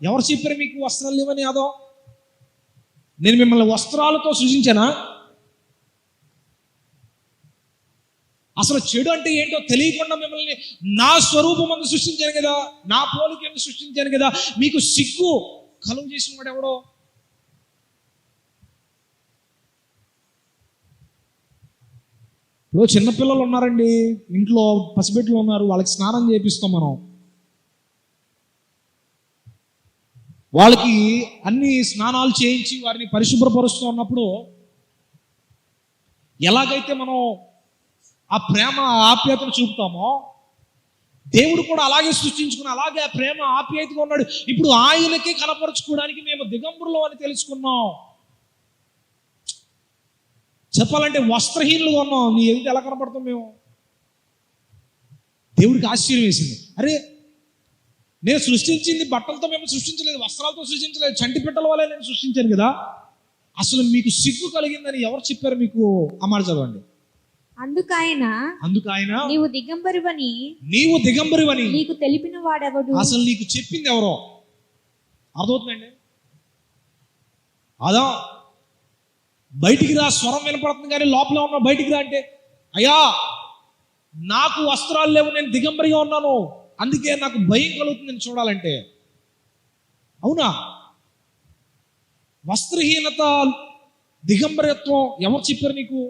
ఎవరు చెప్పారు మీకు వస్త్రాలు లేవని? అదో నేను మిమ్మల్ని వస్త్రాలతో సృజించానా? అసలు చెడు అంటే ఏంటో తెలియకుండా మిమ్మల్ని నా స్వరూపమందు సృష్టించాను కదా, నా పోలికను సృష్టించాను కదా. మీకు సిగ్గు కలుగు చేసిన వాడు ఎవడో? ఇప్పుడు చిన్నపిల్లలు ఉన్నారండి ఇంట్లో, పసిబిడ్డలు ఉన్నారు, వాళ్ళకి స్నానం చేపిస్తాం మనం. వాళ్ళకి అన్ని స్నానాలు చేయించి వారిని పరిశుభ్రపరుస్తూ ఉన్నప్పుడు ఎలాగైతే మనం ఆ ప్రేమ ఆప్యాయతను చూపుతామో, దేవుడు కూడా అలాగే సృష్టించుకుని అలాగే ఆ ప్రేమ ఆప్యాయతగా ఉన్నాడు. ఇప్పుడు ఆయనకే కనపరుచుకోవడానికి మేము దిగంబరులు అని తెలుసుకున్నాం. చెప్పాలంటే వస్త్రహీనులుగా ఉన్నాం. నీ ఎదుట ఎలా కనపడతాం మేము? దేవుడికి ఆశ్చర్యం వేసింది. అరే, నేను సృష్టించింది బట్టలతో మేము సృష్టించలేదు, వస్త్రాలతో సృష్టించలేదు, చంటి పిట్టల వల్ల నేను సృష్టించాను కదా. అసలు మీకు సిగ్గు కలిగిందని ఎవరు చెప్పారు మీకు? ఆ మాట చదవండి. అందుకాయన నీవు దిగంబరివని నీకు తెలిపిన వాడెవడు? అసలు నీకు చెప్పింది ఎవరో అర్థమవుతుందండి. అదా బయటికి రా, స్వరం వినపడుతుంది కానీ లోపల ఉన్నా బయటికి రా అంటే, అయ్యా నాకు వస్త్రాలు లేవు, నేను దిగంబరిగా ఉన్నాను, అందుకే నాకు భయం కలుగుతుంది నేను చూడాలంటే. అవునా? వస్త్రహీనత, దిగంబరత్వం ఎవరు చెప్పారు నీకు?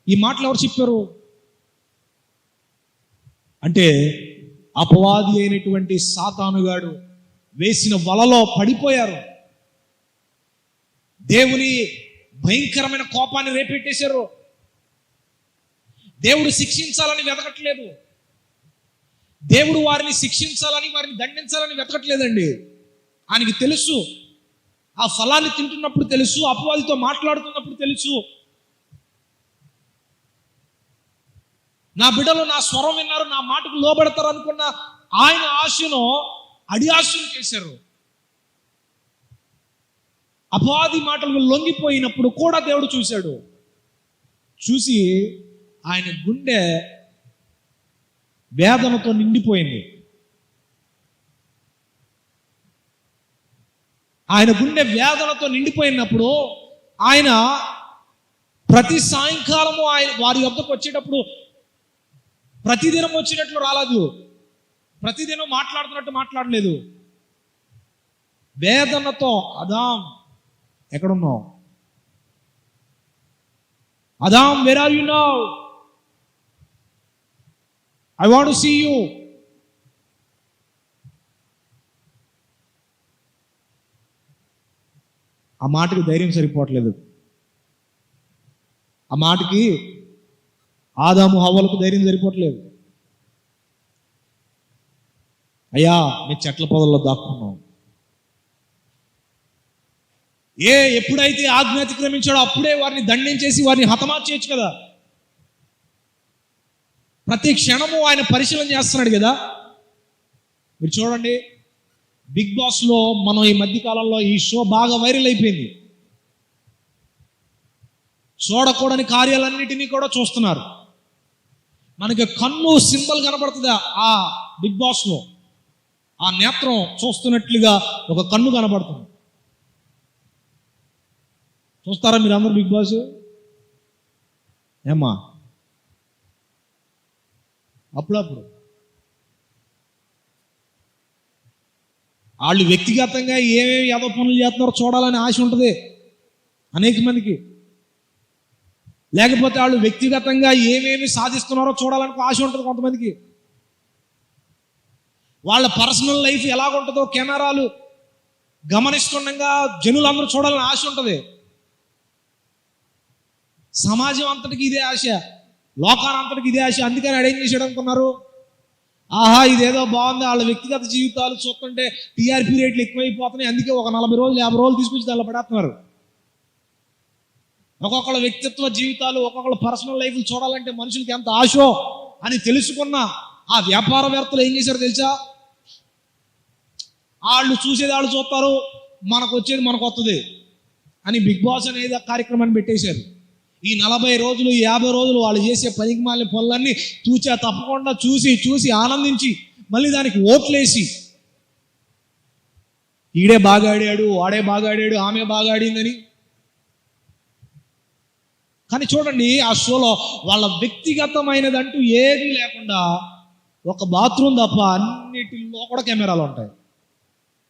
ఈ మాటలు ఎవరు చెప్పారు? అంటే అపవాది అయినటువంటి సాతానుగాడు వేసిన వలలో పడిపోయారు. దేవుని భయంకరమైన కోపాన్ని రేపెట్టేశారు. దేవుడు శిక్షించాలని వెతకట్లేదు, దేవుడు వారిని శిక్షించాలని, వారిని దండించాలని వెతకట్లేదండి. ఆయనకి తెలుసు, ఆ ఫలాన్ని తింటున్నప్పుడు తెలుసు, అపవాదితో మాట్లాడుతున్నప్పుడు తెలుసు, నా బిడ్డలు నా స్వరం విన్నారు, నా మాటకు లోబడతారు అనుకున్న ఆయన ఆశను అడియాశను చేశారు. అపవాది మాటలకు లొంగిపోయినప్పుడు కూడా దేవుడు చూశాడు. చూసి ఆయన గుండె వేదనతో నిండిపోయింది. ఆయన గుండె వేదనతో నిండిపోయినప్పుడు ఆయన ప్రతి సాయంకాలము వారి వద్దకు వచ్చేటప్పుడు ప్రతిదినం వచ్చినట్లు రాలేదు, ప్రతిదినం మాట్లాడుతున్నట్టు మాట్లాడలేదు. వేదనతో, ఆదాం ఎక్కడున్నావు? Adam, where are you now? I want to see you. ఆ మాటకి ధైర్యం సరిపోవట్లేదు. ఆ మాటకి ఆదాము హవ్వలకు ధైర్యం సరిపోవట్లేదు. అయ్యా, మీ చెట్ల పొదల్లో దాక్కున్నాం. ఎప్పుడైతే ఆజ్ఞ అతిక్రమించాడో అప్పుడే వారిని దండించేసి వారిని హతమార్చేయచ్చు కదా. ప్రతి క్షణము ఆయన పరిశీలన చేస్తున్నాడు కదా. మీరు చూడండి, బిగ్ బాస్లో మనం ఈ మధ్య కాలంలో ఈ షో బాగా వైరల్ అయిపోయింది. చూడకూడని కార్యాలన్నిటినీ కూడా చూస్తున్నారు. మనకి కన్ను సింబల్ కనబడుతుందా ఆ బిగ్ బాస్లో? ఆ నేత్రం చూస్తున్నట్లుగా ఒక కన్ను కనబడుతుంది. చూస్తారా మీరు అందరు బిగ్ బాస్? ఏమ్మా? అప్పుడప్పుడు వాళ్ళు వ్యక్తిగతంగా ఏమేమి యాదో పనులు చేస్తున్నారో చూడాలని ఆశ ఉంటుంది అనేక మందికి. లేకపోతే వాళ్ళు వ్యక్తిగతంగా ఏమేమి సాధిస్తున్నారో చూడాలని ఆశ ఉంటుంది కొంతమందికి. వాళ్ళ పర్సనల్ లైఫ్ ఎలాగుంటుందో కెమెరాలు గమనిస్తుండగా జనులందరూ చూడాలని ఆశ ఉంటుంది. సమాజం అంతటికి ఇదే ఆశ, లోకానంతటికి ఇదే ఆశ. అందుకని ఆడేం చేశాడు అనుకున్నారు? ఆహా, ఇదేదో బాగుంది, వాళ్ళ వ్యక్తిగత జీవితాలు చూస్తుంటే టీఆర్పీ రేట్లు ఎక్కువైపోతున్నాయి, అందుకే ఒక 40 రోజులు 50 రోజులు తీసుకొచ్చి దానిలో పడేస్తున్నారు. ఒక్కొక్కళ్ళ వ్యక్తిత్వ జీవితాలు, ఒక్కొక్కళ్ళ పర్సనల్ లైఫ్లు చూడాలంటే మనుషులకి ఎంత ఆశో అని తెలుసుకున్న ఆ వ్యాపారవేత్తలు ఏం చేశారు తెలుసా? వాళ్ళు చూసేది వాళ్ళు చూస్తారు, మనకు వచ్చేది మనకు వస్తుంది అని బిగ్ బాస్ అనేది ఆ కార్యక్రమాన్ని పెట్టేశారు. ఈ 40 రోజులు 50 రోజులు వాళ్ళు చేసే పనికి మాలిన పనులన్నీ తూచా తప్పకుండా చూసి ఆనందించి మళ్ళీ దానికి ఓట్లేసి ఈడే బాగా ఆడాడు, వాడే బాగా ఆడాడు, ఆమె బాగా ఆడిందని. కానీ చూడండి, ఆ షోలో వాళ్ళ వ్యక్తిగతమైనదంటూ ఏదీ లేకుండా ఒక బాత్రూమ్ తప్ప అన్నిటిల్లో కూడా కెమెరాలు ఉంటాయి.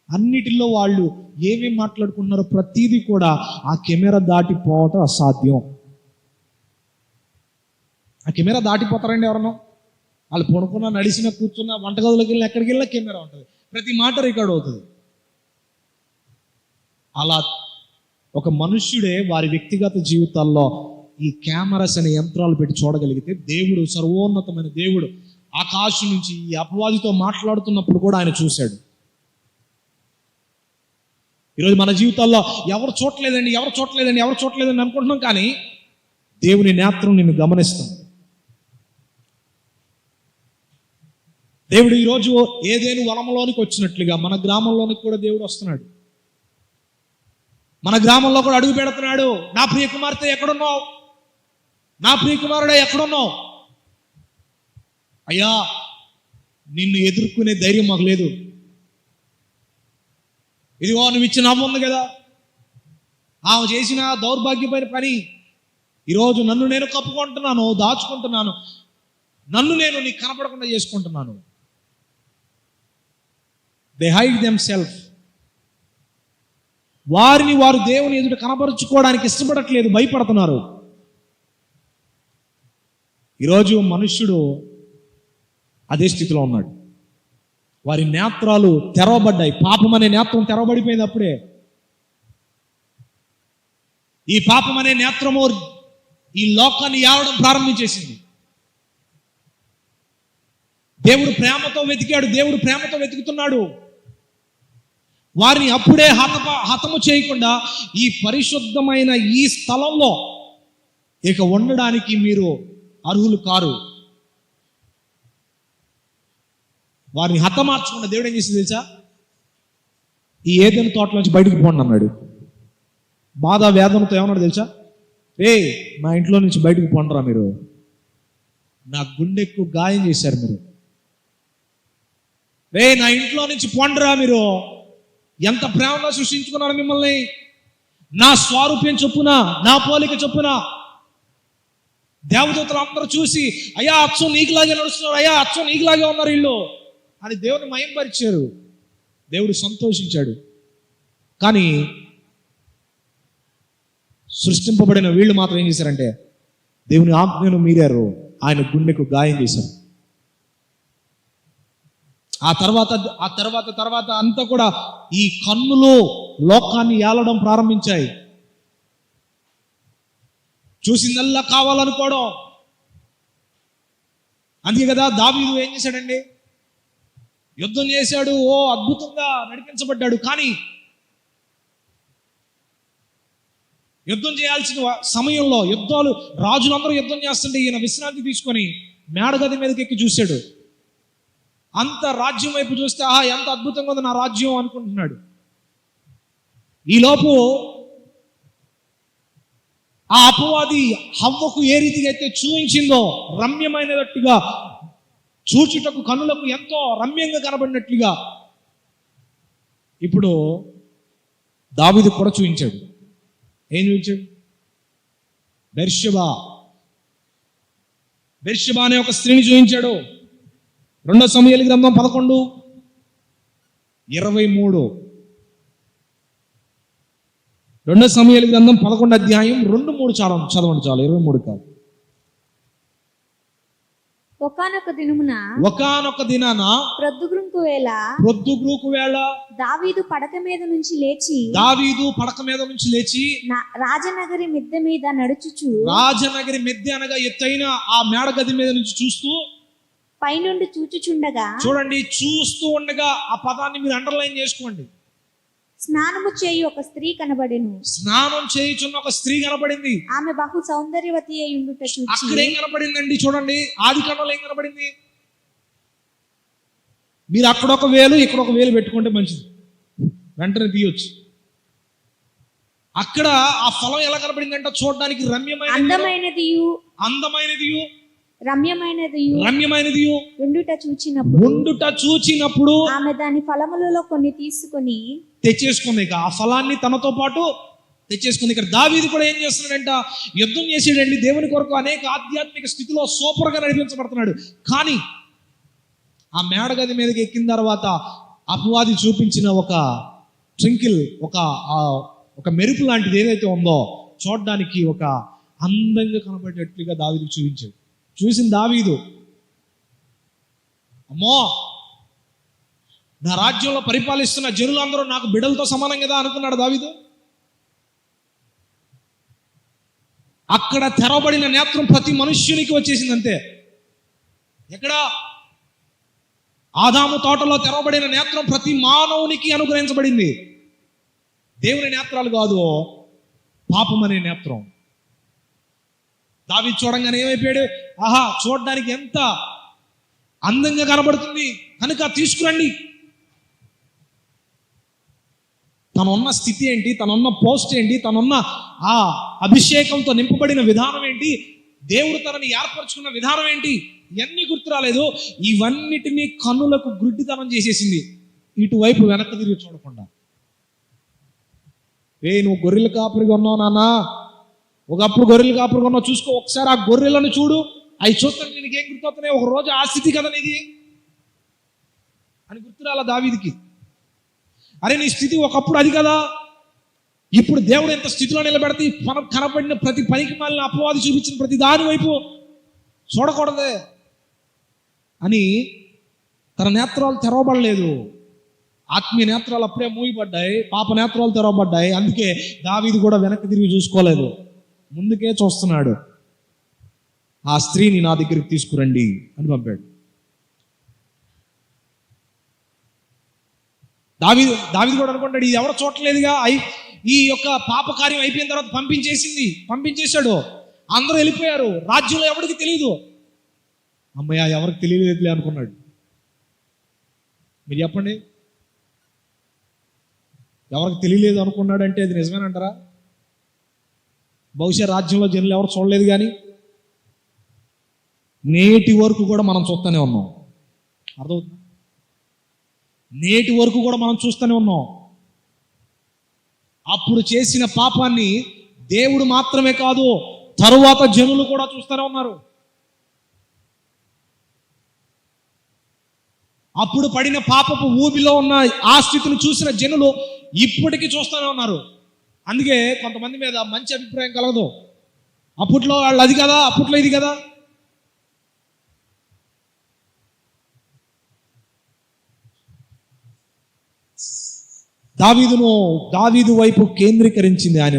అన్నిటిల్లో వాళ్ళు ఏమేమి మాట్లాడుకుంటున్నారో ప్రతిదీ కూడా ఆ కెమెరా దాటిపోవటం అసాధ్యం. ఆ కెమెరా దాటిపోతారండి ఎవరన్నా? వాళ్ళు పడుకున్నా, నడిచినా, కూర్చున్నా, వంటగదిలోకి వెళ్ళినా, ఎక్కడికి వెళ్ళినా కెమెరా ఉంటుంది. ప్రతి మాట రికార్డ్ అవుతుంది. అలా ఒక మనుష్యుడే వారి వ్యక్తిగత జీవితాల్లో ఈ కెమెరాస్ అనే యంత్రాలు పెట్టి చూడగలిగితే, దేవుడు, సర్వోన్నతమైన దేవుడు ఆకాశం నుంచి ఈ అపవాదితో మాట్లాడుతున్నప్పుడు కూడా ఆయన చూశాడు. ఈరోజు మన జీవితాల్లో ఎవరు చూడలేదండి అనుకుంటున్నాం, కానీ దేవుని నేత్రం నిన్ను గమనిస్తుంది. దేవుడు ఈరోజు ఏదేను వనంలోనికి వచ్చినట్లుగా మన గ్రామంలోనికి కూడా దేవుడు వస్తున్నాడు. మన గ్రామంలో కూడా అడుగు పెడుతున్నాడు. నా ప్రియ కుమార్తె ఎక్కడున్నావు? నా ప్రియ కుమారుడే ఎక్కడున్నావు? అయ్యా, నిన్ను ఎదుర్కొనే ధైర్యం మాకు లేదు. ఇదిగో నువ్వు ఇచ్చిన నవ్వు ఉంది కదా, ఆమె చేసిన దౌర్భాగ్యమైన పని, ఈరోజు నన్ను నేను కప్పుకుంటున్నాను, దాచుకుంటున్నాను, నన్ను నేను నీకు కనపడకుండా చేసుకుంటున్నాను. They hide themself. వారిని వారు దేవుని ఎదుట కనపరుచుకోవడానికి ఇష్టపడట్లేదు, భయపడుతున్నారు. ఈరోజు మనుష్యుడు అదే స్థితిలో ఉన్నాడు. వారి నేత్రాలు తెరవబడ్డాయి. పాపం అనే నేత్రం తెరవబడిపోయింది. అప్పుడే ఈ పాపం అనే నేత్రము ఈ లోకాన్ని ఏలడం ప్రారంభించేసింది. దేవుడు ప్రేమతో వెతికాడు, దేవుడు ప్రేమతో వెతుకుతున్నాడు. వారిని అప్పుడే హతము చేయకుండా ఈ పరిశుద్ధమైన ఈ స్థలంలో ఇక ఉండడానికి మీరు అర్హులు కారు. వారిని హతమార్చకుండా దేవుడు ఏం చేసింది తెలుసా? ఈ ఏదైనా తోటలోంచి బయటకు పోండి అన్నాడు. బాధ వేదనతో ఏమన్నాడు తెలుసా? మా ఇంట్లో నుంచి బయటకు పోండిరా మీరు, నా గుండెకు గాయం చేశారు మీరు. నా ఇంట్లో నుంచి పోండిరా మీరు, ఎంత ప్రేమగా సృష్టించుకున్నాడు మిమ్మల్ని, నా స్వరూపం చొప్పున, నా పోలిక చొప్పున. దేవదూతలు అందరూ చూసి, అయ్యా అచ్చం నీకులాగే నడుస్తున్నారు, అయ్యా అచ్చం నీకులాగే ఉన్నారు వీళ్ళు అని దేవుని మహిమపరిచారు. దేవుడు సంతోషించాడు. కానీ సృష్టింపబడిన వీళ్ళు మాత్రం ఏం చేశారంటే దేవుని ఆజ్ఞను మీరారు, ఆయన గుండెకు గాయం చేశారు. ఆ తర్వాత అంతా కూడా ఈ కన్నులు లోకాన్ని ఏలడం ప్రారంభించాయి. చూసిందల్లా కావాలనుకోవడం. అందుకే కదా దావీదు ఏం చేశాడండి, యుద్ధం చేశాడు, ఓ అద్భుతంగా నడిపించబడ్డాడు. కానీ యుద్ధం చేయాల్సిన సమయంలో రాజులందరూ యుద్ధం చేస్తుంటే ఈయన విశ్రాంతి తీసుకొని మేడగది మీదకి ఎక్కి చూశాడు. అంత రాజ్యం వైపు చూస్తే ఆహా ఎంత అద్భుతంగా ఉంది నా రాజ్యం అనుకుంటున్నాడు. ఈలోపు ఆ అపవాది హవ్వకు ఏ రీతిగా అయితే చూయించిందో, రమ్యమైనట్టుగా చూచుటకు కన్నులకు ఎంతో రమ్యంగా కనబడినట్లుగా ఇప్పుడు దావీదు కూడా చూయించాడు. ఏం చూపించాడు? బెర్షెబా అనే ఒక స్త్రీని చూపించాడు. 2 సమూయేలు గ్రంథం 11:23. 2 సమూయేలు గ్రంథం 11 అధ్యాయం 2-3 చదవండి చాలు, 23 కాదు. ఒకానొక దినాన ప్రొద్దుగ్రూకు వేళ దావీదు పడక మీద నుంచి లేచి రాజనగరి మిద్దె మీద నడుచుచు, రాజనగరి మిద్దె అనగా ఎత్తైన ఆ మేడగది మీద నుంచి చూస్తూ పైనుండి చూచుచుండగా, చూడండి, చూస్తూ ఉండగా ఆ పదాన్ని మీరు అండర్లైన్ చేసుకోండి. స్నానము చేయు ఒక స్త్రీ కనబడెను. స్నానం చేయుచున్న ఒక స్త్రీ కనబడింది. ఆమె బహు సౌందర్యవతి అయి ఉండుట చూచి. అక్కడ ఏం కనబడిందండి? చూడండి, ఆది కాండంలో ఏం కనబడింది? మీరు అక్కడ ఒక వేలు ఇక్కడ ఒక వేలు పెట్టుకుంటే మంచిది, వెంటనే తీయొచ్చు. అక్కడ ఆ ఫలం ఎలా కనబడింది అంటే చూడడానికి రమ్యమైనది ఉండుట చూచినప్పుడు ఆమె దాని ఫలములలో కొన్ని తీసుకొని తెచ్చేసుకుంది. ఇక ఆ ఫలాన్ని తనతో పాటు తెచ్చేసుకుంది. ఇక్కడ దావీదు కూడా ఏం చేస్తున్నాడంట, యుద్ధం చేసేడండి దేవుని కొరకు, అనేక ఆధ్యాత్మిక స్థితిలో సూపర్ గా నడిపించబడుతున్నాడు. కానీ ఆ మేడగది మీదకి ఎక్కిన తర్వాత అపవాది చూపించిన ఒక ట్రింకిల్, ఒక మెరుపు లాంటిది ఏదైతే ఉందో చూడడానికి ఒక అందంగా కనబడేట్లుగా దావీదు చూపించాడు. చూసిన దావీదు, అమ్మో నా రాజ్యంలో పరిపాలిస్తున్న జనులందరూ నాకు బిడ్డలతో సమానం కదా అనుకున్నాడు దావీదు. అక్కడ తెరవబడిన నేత్రం ప్రతి మనుష్యునికి వచ్చేసింది అంతే. ఎక్కడ? ఆదాము తోటలో తెరవబడిన నేత్రం ప్రతి మానవునికి అనుగ్రహించబడింది. దేవుని నేత్రాలు కాదు, పాపం అనే నేత్రం. దావీదు చూడంగానే ఏమైపోయాడు, ఆహా చూడడానికి ఎంత అందంగా కనబడుతుంది కనుక తీసుకురండి. తనున్న స్థితి ఏంటి, తనున్న పోస్ట్ ఏంటి, తనున్న ఆ అభిషేకంతో నింపబడిన విధానం ఏంటి, దేవుడు తనని ఏర్పరచుకున్న విధానం ఏంటి, ఇవన్నీ గుర్తు రాలేదు. ఇవన్నిటినీ కన్నులకు గుడ్డితనం చేసేసింది. ఇటువైపు వెనక్కి తిరిగి చూడకుండా, నువ్వు గొర్రెల కాపరిగా ఉన్నావు నాన్న, ఒకప్పుడు గొర్రెల కాపరిగా ఉన్నావు, చూసుకో ఒకసారి ఆ గొర్రెలను చూడు, అవి చూస్తాను నీకేం గుర్తవుతున్నాయి, ఒక రోజు ఆ స్థితి కదా నీది అని గుర్తురాల దావీదుకి. అరే నీ స్థితి ఒకప్పుడు అది కదా, ఇప్పుడు దేవుడు ఎంత స్థితిలో నిలబెడితే మనం కనపడిన ప్రతి పనికి మాలిన అపవాది చూపించిన ప్రతి దాని వైపు చూడకూడదే అని తన నేత్రాలు తెరవబడలేదు. ఆత్మీయ నేత్రాలు అప్పుడే మూయబడ్డాయి, పాప నేత్రాలు తెరవబడ్డాయి. అందుకే దావీదు కూడా వెనక్కి తిరిగి చూసుకోలేదు, ముందుకే చూస్తున్నాడు. ఆ స్త్రీని నా దగ్గరికి తీసుకురండి అని పంపాడు. దావీదు కూడా అనుకుంటాడు, ఇది ఎవరు చూడలేదుగా, ఈ యొక్క పాప కార్యం అయిపోయిన తర్వాత పంపించేశాడు, అందరూ వెళ్ళిపోయారు, రాజ్యంలో ఎవరికి తెలియదు. అమ్మయ్య ఎవరికి తెలియలేదులే అనుకున్నాడు. మీరు చెప్పండి, ఎవరికి తెలియలేదు అనుకున్నాడంటే అది నిజమేనంటారా? బహుశా రాజ్యంలో జనులు ఎవరు చూడలేదు, కానీ నేటి వరకు కూడా మనం చూస్తూనే ఉన్నాం. అర్థమవుతుంది? నేటి వరకు కూడా మనం చూస్తూనే ఉన్నాం. అప్పుడు చేసిన పాపాన్ని దేవుడు మాత్రమే కాదు, తరువాత జనులు కూడా చూస్తూనే ఉన్నారు. అప్పుడు పడిన పాపపు ఊబిలో ఉన్న ఆ స్థితిని చూసిన జనులు ఇప్పటికీ చూస్తూనే ఉన్నారు. అందుకే కొంతమంది మీద మంచి అభిప్రాయం కలగదు. అప్పట్లో వాళ్ళు అది కదా, అప్పట్లో ఇది కదా. దావీదు వైపు కేంద్రీకరించింది ఆయన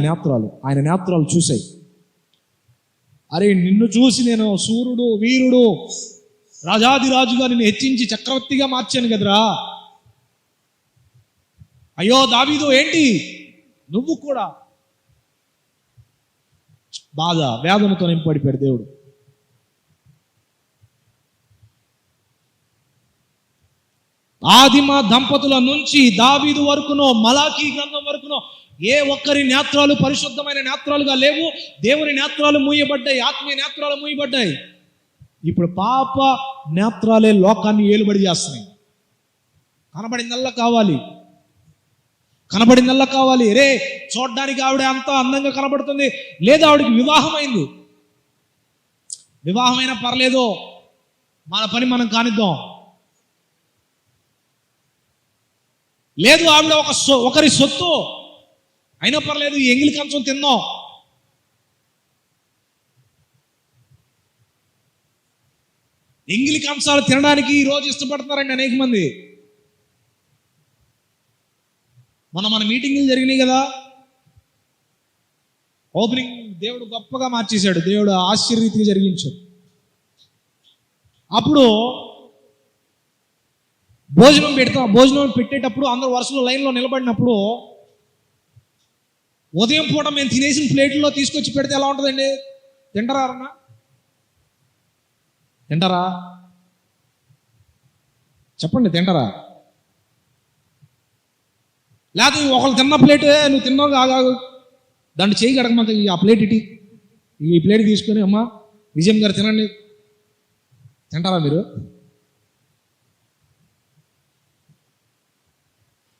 నేత్రాలు చూశాయి. అరే, నిన్ను చూసి నేను సూర్యుడు, వీరుడు, రాజాదిరాజుగా నిన్ను హెచ్చించి చక్రవర్తిగా మార్చాను కదరా. అయ్యో దావీదు, ఏంటి నువ్వు కూడా? బాధ, వేదనతో నింపడిపోయాడు దేవుడు. ఆదిమ దంపతుల నుంచి దావీదు వరకునో, మలాకీ గ్రంథం వరకునో ఏ ఒక్కరి నేత్రాలు పరిశుద్ధమైన నేత్రాలుగా లేవు. దేవుని నేత్రాలు మూయబడ్డాయి, ఆత్మీయ నేత్రాలు మూయబడ్డాయి. ఇప్పుడు పాప నేత్రాలే లోకాన్ని ఏలుబడి చేస్తున్నాయి. కనబడిందల్లా కావాలి. రే, చూడ్డానికి ఆవిడ అంత అందంగా కనబడుతుంది, లేదా ఆవిడకి వివాహమైంది. వివాహమైనా పర్లేదు, మన పని మనం కానిద్దాం. లేదు, ఆవిడ ఒకరి సొత్తు అయినా పర్లేదు, ఈ ఎంగిలి కంచం తిందాం. ఎంగిలి కంచాలు తినడానికి ఈ రోజు ఇష్టపడుతున్నారండి అనేక మంది. మన మీటింగులు జరిగినాయి కదా, ఓపెనింగ్ దేవుడు గొప్పగా మార్చేశాడు, దేవుడు ఆశ్చర్యరీతిగా జరిగించాడు. అప్పుడు భోజనం పెట్టేటప్పుడు అందరూ వరుసలో లైన్లో నిలబడినప్పుడు ఉదయం పూట మేము తినేసిన ప్లేట్లో తీసుకొచ్చి పెడితే ఎలా ఉంటుందండి? తింటారా? చెప్పండి, తింటారా? లేకపోతే ఒకళ్ళు తిన్న ప్లేట్ నువ్వు తిన్నావు కాదు, దాన్ని చేయి కడగమాక, ఆ ప్లేట్ ఈ ప్లేట్ తీసుకొని, అమ్మా విజయం గారు తినండి. తింటారా మీరు?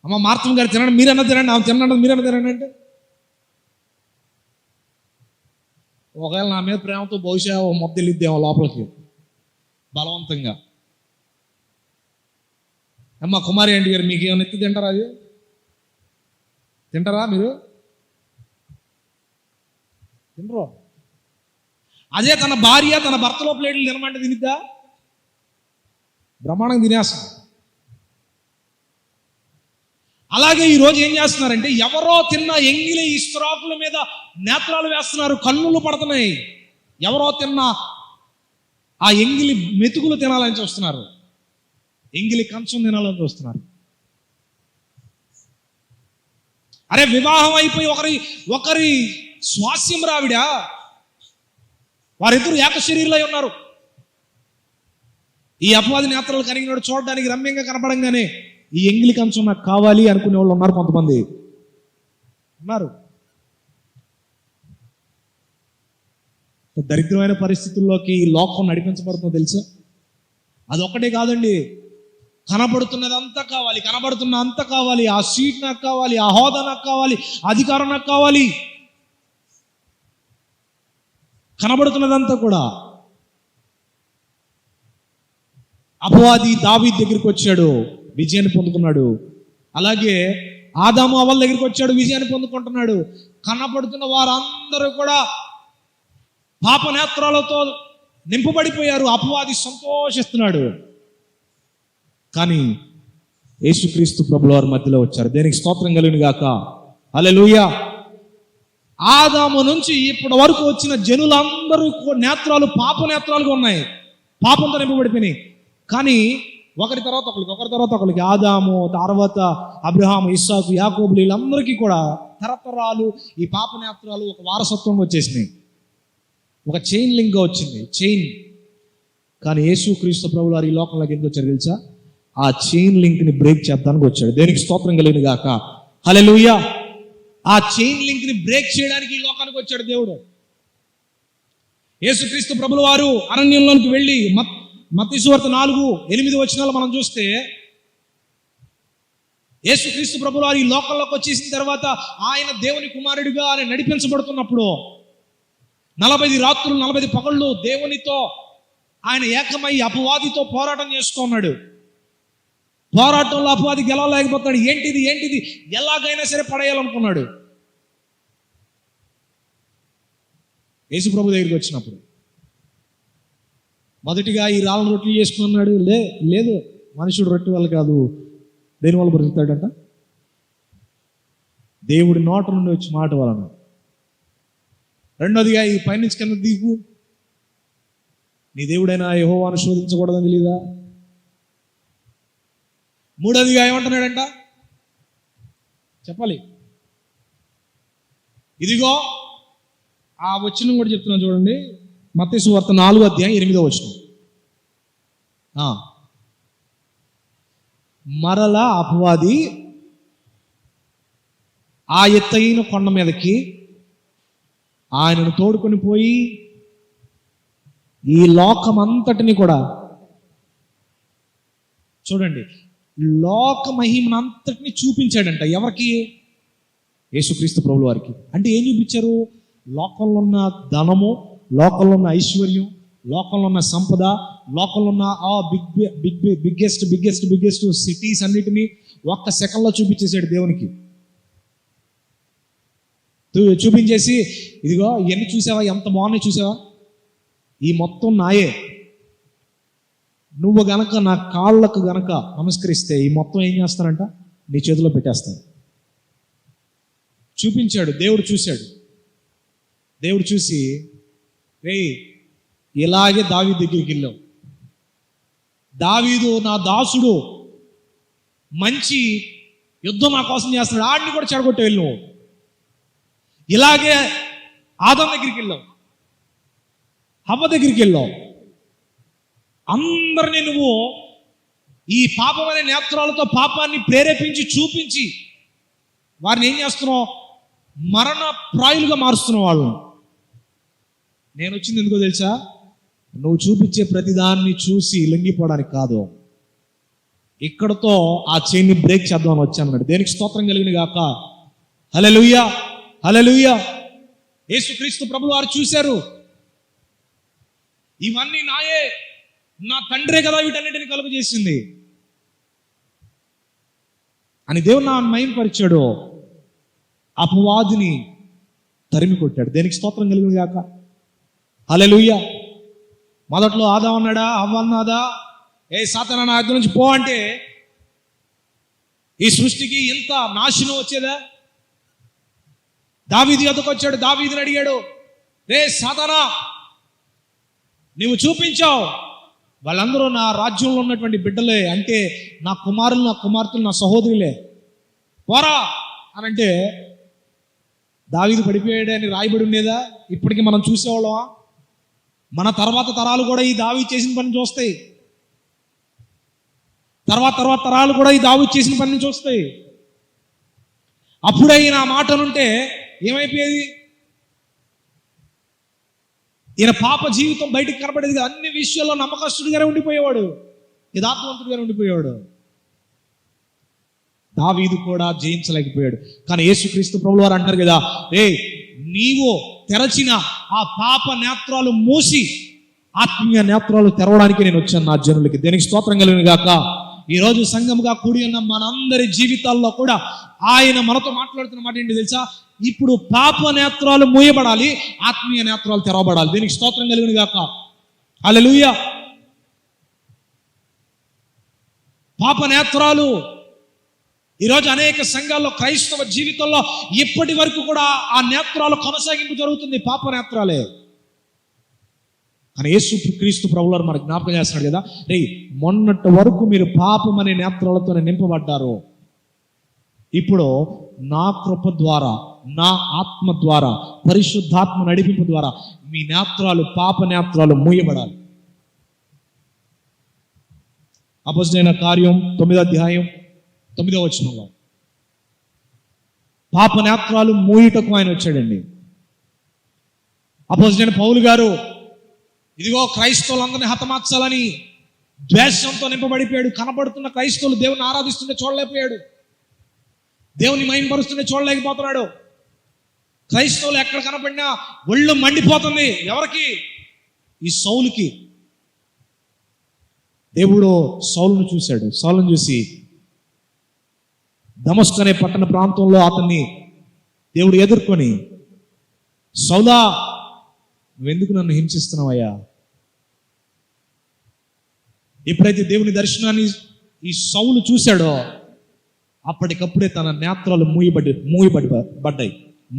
అమ్మ మార్తం గారు తినండి, మీరన్నా తినండి, ఆమె తినండి, మీరన్నా తినండి అంటే, ఒకవేళ నా మీద ప్రేమతో బహుశా మొత్తం వెళ్ళిద్దేమో లోపలికి బలవంతంగా. అమ్మ కుమారి ఆంటీ గారు, మీకు ఏమైనా ఎత్తి తింటారా? అది తింటారా మీరు? తినరు. అదే తన భార్య తన భర్తలో ప్లేట్లు తినమంటే తినిద్దా? బ్రహ్మాండంగా తినేస్తాం. అలాగే ఈరోజు ఏం చేస్తున్నారంటే, ఎవరో తిన్న ఎంగిలి ఇస్త్రాకుల మీద నేత్రాలు వేస్తున్నారు, కన్నులు పడుతున్నాయి. ఎవరో తిన్న ఆ ఎంగిలి మెతుకులు తినాలని చూస్తున్నారు, ఎంగిలి కంచం తినాలని చూస్తున్నారు. అరే, వివాహం అయిపోయి ఒకరి స్వాస్యం రావిడ, వారిద్దరు ఏక శరీరులై ఉన్నారు. ఈ అపవాది నేత్రాలు కలిగినాడు, చూడడానికి రమ్యంగా కనపడంగానే ఈ ఎంగిలి కంచం నాకు కావాలి అనుకునే వాళ్ళు ఉన్నారు, కొంతమంది ఉన్నారు. దరిద్రమైన పరిస్థితుల్లోకి ఈ లోకం నడిపించబడుతుందో తెలుసా? అదొక్కటే కాదండి, కనబడుతున్న అంతా కావాలి. ఆ సీట్ నాకు కావాలి, ఆ హోదా నాకు కావాలి, అధికారం నాకు కావాలి. కనబడుతున్నదంతా కూడా. అపవాది దావీదు దగ్గరికి వచ్చాడు, విజయాన్ని పొందుకున్నాడు. అలాగే ఆదాము అవ్వల దగ్గరికి వచ్చాడు, విజయాన్ని పొందుకుంటున్నాడు. కనబడుతున్న వారందరూ కూడా పాప నేత్రాలతో నింపబడిపోయారు. అపవాది సంతోషిస్తున్నాడు. కానీ యేసుక్రీస్తు ప్రభుల వారి మధ్యలో వచ్చారు. దేనికి స్తోత్రం కలుగును గాక. హల్లెలూయా. ఆదాము నుంచి ఇప్పటి వరకు వచ్చిన జనులందరూ నేత్రాలు పాప నేత్రాలుగా ఉన్నాయి, పాపంతో నింపబడిపోయినాయి. కానీ ఒకరి తర్వాత ఒకరికి ఆదాము, తర్వాత అబ్రహాము, ఇస్సాకు, యాకోబులు, వీళ్ళందరికీ కూడా తరతరాలు ఈ పాప నేత్రాలు ఒక వారసత్వంగా వచ్చేసినాయి, ఒక చైన్ లింక్గా వచ్చింది, చైన్. కానీ యేసుక్రీస్తు ప్రభువు వారు ఈ లోకంలోకి ఎందుకు వచ్చారు తెలుసా? ఆ చైన్ లింక్ని బ్రేక్ చేద్దానికి వచ్చాడు. దేనికి స్తోత్రం కలుగును గాక. హల్లెలూయా. ఆ చైన్ లింక్ని బ్రేక్ చేయడానికి ఈ లోకానికి వచ్చాడు దేవుడు. యేసుక్రీస్తు ప్రభువు వారు అరణ్యంలోనికి వెళ్ళి మత్తయి సువార్త 4:8 వచనాలు మనం చూస్తే, యేసుక్రీస్తు ప్రభువు వారు ఈ లోకంలోకి వచ్చేసిన తర్వాత ఆయన దేవుని కుమారుడిగా ఆయన నడిపించబడుతున్నప్పుడు 40 రాత్రులు 40 పగళ్ళు దేవునితో ఆయన ఏకమై అపవాదితో పోరాటం చేసుకున్నాడు. పోరాటంలో అపవాది గెలవలేకపోతాడు. ఏంటిది ఎలాగైనా సరే పడేయాలనుకున్నాడు. యేసుప్రభు దగ్గరికి వచ్చినప్పుడు మొదటిగా ఈ రాళ్ళను రొట్టెలు చేసుకున్నాడు. లేదు, మనుషుడు రొట్టె వల్ల కాదు, దేని వల్ల బ్రతుకుతాడంట? దేవుడి నోట నుండి వచ్చి మాట వలన. రెండోదిగా ఈ పైనుంచి కింద దిగు, నీ దేవుడైనా యెహోవాను శోధించకూడదని తెలీదా? మూడోదిగా ఏమంటున్నాడంట చెప్పాలి. ఇదిగో ఆ వచనం కూడా చెప్తున్నాను చూడండి, మత్తయి సువార్త 4:8 మరలా అపవాది ఆ ఎత్తైన కొండ మీదకి ఆయనను తోడుకొని పోయి ఈ లోకమంతటిని కూడా, చూడండి, లోక మహిమనంతటిని చూపించాడంట. ఎవరికి? యేసుక్రీస్తు ప్రభుల వారికి. అంటే ఏం చూపించారు? లోకంలో ఉన్న ధనము, లోకంలో ఉన్న ఐశ్వర్యం, లోకంలో ఉన్న సంపద, లోకంలో ఉన్న బిగ్గెస్ట్ సిటీస్ అన్నిటినీ ఒక్క సెకండ్లో చూపించేశాడు దేవునికి. చూపించేసి, ఇదిగో ఇవన్నీ చూసావా, ఎంత బాగున్నాయి చూసావా, ఈ మొత్తం నాయే, నువ్వు గనక నా కాళ్ళకు గనక నమస్కరిస్తే ఈ మొత్తం ఏం చేస్తానంట, నీ చేతిలో పెట్టేస్తాను. చూపించాడు. దేవుడు చూశాడు. దేవుడు చూసి, ఇలాగే దావీదు దగ్గరికి వెళ్ళావు, దావీదు నా దాసుడు, మంచి యుద్ధం నా కోసం చేస్తున్నాడు, ఆడిని కూడా చెడగొట్టి వెళ్ళావు. ఇలాగే ఆదాము దగ్గరికి వెళ్ళావు, హవ్వ దగ్గరికి వెళ్ళావు. అందరినీ నువ్వు ఈ పాపమనే నేత్రాలతో పాపాన్ని ప్రేరేపించి చూపించి వారిని ఏం చేస్తున్నావు? మరణ ప్రాయులుగా మారుస్తున్నావు వాళ్ళని. నేను వచ్చింది ఎందుకో తెలుసా? నువ్వు చూపించే ప్రతిదాన్ని చూసి లొంగిపోవడానికి కాదు, ఇక్కడతో ఆ చైన్ని బ్రేక్ చేద్దామని వచ్చాను. దేనికి స్తోత్రం కలిగిన గాక. హల్లెలూయా, హల్లెలూయా. యేసుక్రీస్తు ప్రభువు వారు చూశారు, ఇవన్నీ నాయే, నా తండ్రే కదా వీటన్నిటిని కలుగు చేసింది అని దేవుడు నా మహిమపరిచాడు. అపవాదిని తరిమి కొట్టాడు. దేనికి స్తోత్రం కలిగిన గాక. హల్లెలూయా. మొదట్లో ఆదాం అన్నాడా, అవ్వ అన్నాదా, సాతానా నా దగ్గర నుంచి పో అంటే ఈ సృష్టికి ఎంత నాశనం వచ్చేదా? దావీదు యొద్దకు వచ్చాడు, దావీదుని అడిగాడు, సాతానా నీవు చూపించావు, వాళ్ళందరూ నా రాజ్యంలో ఉన్నటువంటి బిడ్డలే, అంటే నా కుమారులు, నా కుమార్తెలు, నా సహోదరులే, పోరా అని అంటే దావీదు పడిపోయాడని రాయబడి ఉండేదా? ఇప్పటికీ మనం చూసేవాళ్ళమా? మన తర్వాత తరాలు కూడా ఈ దావీదు చేసిన పని చూస్తాయి. తర్వాత తరాలు కూడా ఈ దావీదు చేసిన పని చూస్తాయి. అప్పుడే ఈయన మాటలుంటే ఏమైపోయేది? ఈయన పాప జీవితం బయటికి కనబడేది. అన్ని విషయాల్లో నమ్మకస్తుడిగానే ఉండిపోయేవాడు, యథార్థవంతుడిగానే ఉండిపోయేవాడు. దావీదు కూడా జయించలేకపోయాడు. కానీ యేసుక్రీస్తు ప్రభువు వారు అంటారు కదా, నీవు తెరచిన ఆ పాప నేత్రాలు మూసి ఆత్మీయ నేత్రాలు తెరవడానికి నేను వచ్చాను నా జనులకి. దేనికి స్తోత్రం కలిగిన గాక. ఈరోజు సంఘముగా కూడి ఉన్న మనందరి జీవితాల్లో కూడా ఆయన మనతో మాట్లాడుతున్న మాట ఏంటి తెలుసా? ఇప్పుడు పాప నేత్రాలు మూయబడాలి, ఆత్మీయ నేత్రాలు తెరవబడాలి. దీనికి స్తోత్రం కలిగిన గాక. హల్లెలూయా. పాప నేత్రాలు ఈరోజు అనేక సంఘాల్లో, క్రైస్తవ జీవితంలో ఇప్పటి వరకు కూడా ఆ నేత్రాలు కొనసాగింపు జరుగుతుంది, పాప నేత్రాలే. కానీ యేసుక్రీస్తు ప్రభువువారు మనకు జ్ఞాపకం చేస్తున్నాడు కదా, మొన్నటి వరకు మీరు పాపం అనే నేత్రాలతోనే నింపబడ్డారు, ఇప్పుడు నా కృప ద్వారా, నా ఆత్మ ద్వారా, పరిశుద్ధాత్మ నడిపింపు ద్వారా మీ నేత్రాలు, పాప నేత్రాలు మూయబడాలి. అపొస్తలుడైన కార్యం 9:9 పాప నేత్రాలు మూయుటకు ఆయన వచ్చాడండి. అపొస్తలుడైన పౌలు గారు, ఇదిగో క్రైస్తవులందరినీ హతమార్చాలని ద్వేషంతో నింపబడిపోయాడు. కనబడుతున్న క్రైస్తవులు దేవుని ఆరాధిస్తుంటే చూడలేకపోయాడు, దేవుని మహిమపరుస్తుంటే చూడలేకపోతున్నాడు. క్రైస్తవులు ఎక్కడ కనపడినా ఒళ్ళు మండిపోతుంది. ఎవరికి? ఈ సౌలుకి. దేవుడు సౌలును చూశాడు. సౌలును చూసి దమస్కు అనే పట్టణ ప్రాంతంలో అతన్ని దేవుడు ఎదుర్కొని, సౌలా నువ్వెందుకు నన్ను హింసిస్తున్నావయ్యా? ఎప్పుడైతే దేవుని దర్శనాన్ని ఈ సౌలు చూశాడో అప్పటికప్పుడే తన నేత్రాలు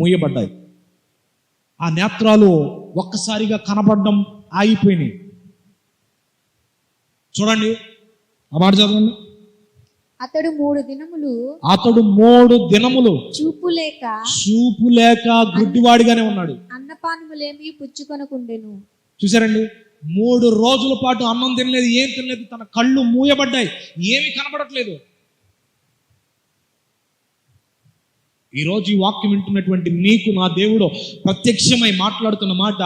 మూయబడ్డాయి. ఆ నేత్రాలు ఒక్కసారిగా కనపడడం ఆగిపోయినాయి. చూడండి, ఆ మాట చదవండి. అతడు 3 దినములు చూపు లేక గుడ్డివాడిగానే ఉన్నాడు. అన్నపానములేమి పుచ్చుకొనకుండెను. చూసారండి, 3 రోజుల పాటు అన్నం తినలేదు, ఏం తినలేదు. తన కళ్ళు మూయబడ్డాయి, ఏమీ కనబడట్లేదు. ఈరోజు ఈ వాక్యం వింటున్నటువంటి నీకు నా దేవుడు ప్రత్యక్షమై మాట్లాడుతున్న మాట,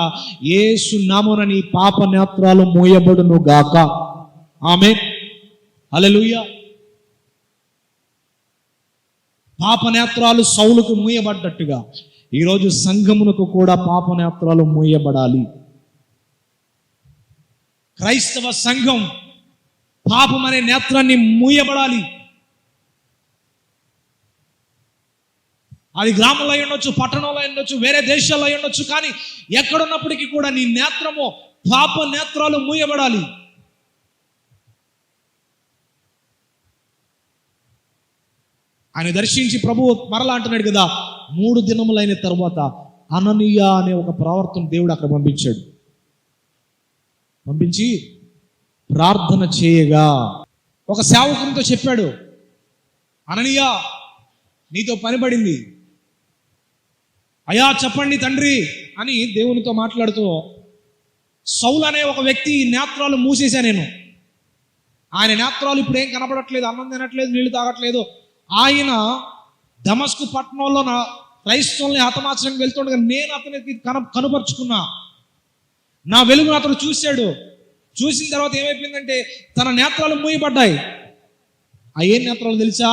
యేసు నామమున నీ పాప నేత్రాలు మూయబడును గాక. ఆమేన్, హల్లెలూయా. పాప నేత్రాలు సౌలుకు మూయబడ్డట్టుగా ఈరోజు సంఘమునకు కూడా పాప నేత్రాలు మూయబడాలి. క్రైస్తవ సంఘం పాపం అనే నేత్రాన్ని మూయబడాలి. అది గ్రామంలో అయి ఉండొచ్చు, పట్టణంలో అయి ఉండొచ్చు, వేరే దేశాల్లో అయి ఉండొచ్చు, కానీ ఎక్కడున్నప్పటికీ కూడా నీ నేత్రము, పాప నేత్రాలు మూయబడాలి. ఆయన దర్శించి ప్రభువు మరలా అంటున్నాడు కదా, 3 దినములైన తర్వాత అననీయ అనే ఒక ప్రవర్తన దేవుడు అక్కడ పంపించి ప్రార్థన చేయగా ఒక సేవకునితో చెప్పాడు, అననీయ నీతో పని పడింది, అయ్యా చెప్పండి తండ్రి అని దేవునితో మాట్లాడుతూ, సౌలు అనే ఒక వ్యక్తి నేత్రాలు మూసేశా నేను. ఆయన నేత్రాలు ఇప్పుడు ఏం కనపడట్లేదు, అన్నం తినట్లేదు, నీళ్లు తాగట్లేదు. ఆయన దమస్కు పట్టణంలో నా క్రైస్తవుల్ని హతమార్చడానికి వెళ్తుండగా నేను అతనికి కనుపరుచుకున్నా. నా వెలుగును అతను చూశాడు. చూసిన తర్వాత ఏమైపోయిందంటే తన నేత్రాలు మూయబడ్డాయి. ఆ ఏ నేత్రాలు తెలుసా?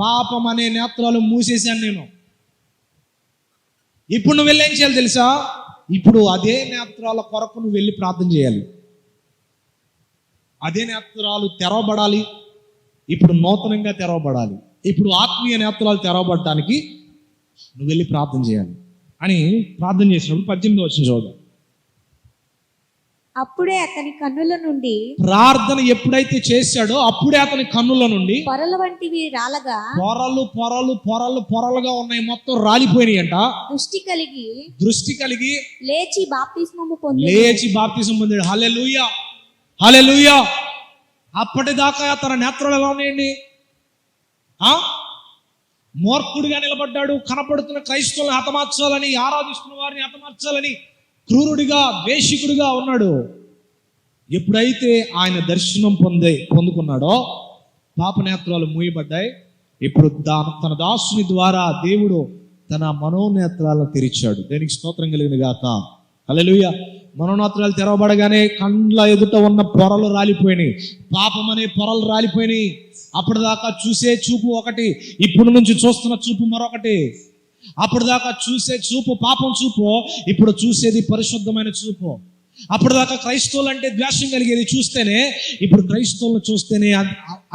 పాపం అనే నేత్రాలు మూసేశాను నేను. ఇప్పుడు నువ్వు వెళ్ళి ఏం చేయాలి తెలుసా? ఇప్పుడు అదే నేత్రాల కొరకు నువ్వు వెళ్ళి ప్రార్థన చేయాలి. అదే నేత్రాలు తెరవబడాలి. ఇప్పుడు నూతనంగా తెరవబడాలి. ఇప్పుడు ఆత్మీయ నేత్రాలు తెరవబడటానికి నువ్వు వెళ్ళి ప్రార్థన చేయాలి అని ప్రార్థన చేసినప్పుడు 18వ వచనం చదువు. అప్పుడే అతని కన్నుల నుండి, ప్రార్థన ఎప్పుడైతే చేశాడో అప్పుడే అతని కన్నుల నుండి పొరల వంటివి రాలగా, పొరలుగా ఉన్నాయి, మొత్తం రాలిపోయినాయి అంట. దృష్టి కలిగి లేచి బాప్తిస్మము పొందాడు. హల్లెలూయా, హల్లెలూయా. అప్పటిదాకా తన నేత్రాలు ఎలా ఉన్నాయండి? మూర్ఖుడిగా నిలబడ్డాడు. కనపడుతున్న క్రైస్తవులను హతమార్చాలని, ఆరాధిస్తున్న వారిని హతమార్చాలని క్రూరుడిగా, ద్వేషికుడిగా ఉన్నాడు. ఎప్పుడైతే ఆయన దర్శనం పొందుకున్నాడో పాపనేత్రాలు మూయబడ్డాయి. ఇప్పుడు తన దాసుని ద్వారా దేవుడు తన మనోనేత్రాలను తెరిచాడు. దేనికి స్తోత్రం కలిగిన గాక. హల్లెలూయా. మనోనేత్రాలు తెరవబడగానే కండ్ల ఎదుట ఉన్న పొరలు రాలిపోయినాయి. పాపం అనే పొరలు రాలిపోయినాయి. అప్పటిదాకా చూసే చూపు ఒకటి, ఇప్పుడు నుంచి చూస్తున్న చూపు మరొకటి. అప్పటిదాకా చూసే చూపు పాపం చూపు, ఇప్పుడు చూసేది పరిశుద్ధమైన చూపు. అప్పటిదాకా క్రైస్తవులు అంటే ద్వేషం కలిగేది చూస్తేనే, ఇప్పుడు క్రైస్తవులను చూస్తేనే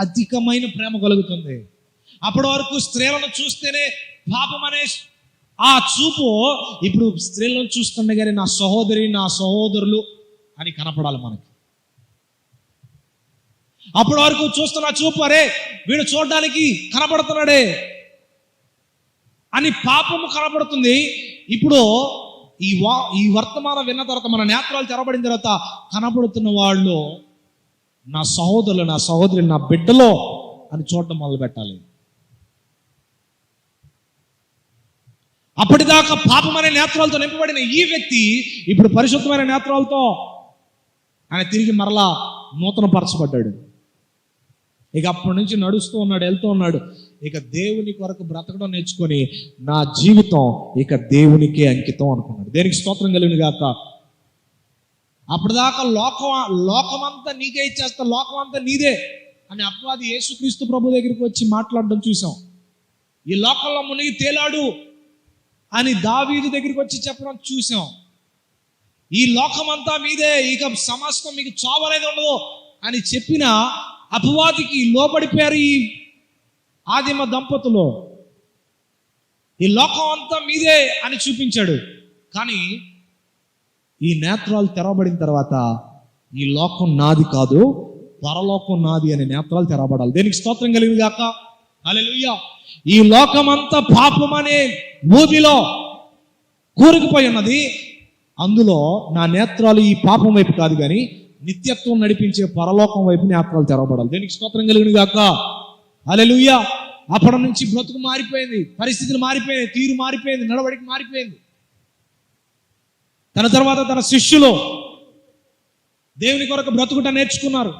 అధికమైన ప్రేమ కలుగుతుంది. అప్పటి వరకు స్త్రీలను చూస్తేనే పాపం అనే ఆ చూపు ఇప్పుడు స్త్రీలను చూస్తుండగానే నా సహోదరి, నా సహోదరులు అని కనపడాలి మనకి. అప్పటి వరకు చూస్తున్న చూపు, అరే వీడు చూడడానికి కనపడుతున్నాడే అని పాపము కనపడుతుంది. ఇప్పుడు ఈ వర్తమానం విన్న తర్వాత, మన నేత్రాలు తెరబడిన తర్వాత కనపడుతున్న వాళ్ళు నా సహోదరులు, నా సహోదరులు, నా బిడ్డలో అని చూడటం మొదలు పెట్టాలి. అప్పటిదాకా పాపం అనే నేత్రాలతో నింపబడిన ఈ వ్యక్తి ఇప్పుడు పరిశుద్ధమైన నేత్రాలతో ఆయన తిరిగి మరలా నూతన పరచబడ్డాడు. ఇక అప్పటి నుంచి నడుస్తూ ఉన్నాడు, వెళ్తూ ఉన్నాడు. ఇక దేవుని కొరకు బ్రతకడం నేర్చుకొని నా జీవితం ఇక దేవునికే అంకితం అనుకున్నాడు. దేనికి స్తోత్రం కలిగిన గాక. అప్పటిదాకా లోకమంతా నీకే ఇచ్చేస్తా, లోకమంతా నీదే అని అపవాది యేసుక్రీస్తు ప్రభు దగ్గరికి వచ్చి మాట్లాడడం చూసాం. ఈ లోకంలో మునిగి తేలాడు అని దావీదు దగ్గరికి వచ్చి చెప్పడం చూసాం. ఈ లోకమంతా మీదే, ఇక సమస్తం మీకు చావు అనేది ఉండదు అని చెప్పిన అపవాదికి లోబడిపోయారు ఈ ఆదిమ దంపతులు. ఈ లోకం అంతా మీదే అని చూపించాడు. కానీ ఈ నేత్రాలు తెరవబడిన తర్వాత ఈ లోకం నాది కాదు, పరలోకం నాది అనే నేత్రాలు తెరవబడాలి. దేనికి స్తోత్రం కలిగింది గాక. హల్లెలూయా. ఈ లోకమంతా పాపం అనే ఊబిలో కూరుకుపోయి ఉన్నది. అందులో నా నేత్రాలు ఈ పాపం వైపు కాదు కానీ నిత్యత్వం నడిపించే పరలోకం వైపు నేత్రాలు తెరవబడాలి. దేనికి స్తోత్రం కలిగింది గాక. హల్లెలూయా. అప్పటి నుంచి బ్రతుకు మారిపోయింది, పరిస్థితులు మారిపోయాయి, తీరు మారిపోయింది, నడవడికి మారిపోయింది. తన తర్వాత తన శిష్యులు దేవుని కొరకు బ్రతుకుట నేర్చుకున్నారు.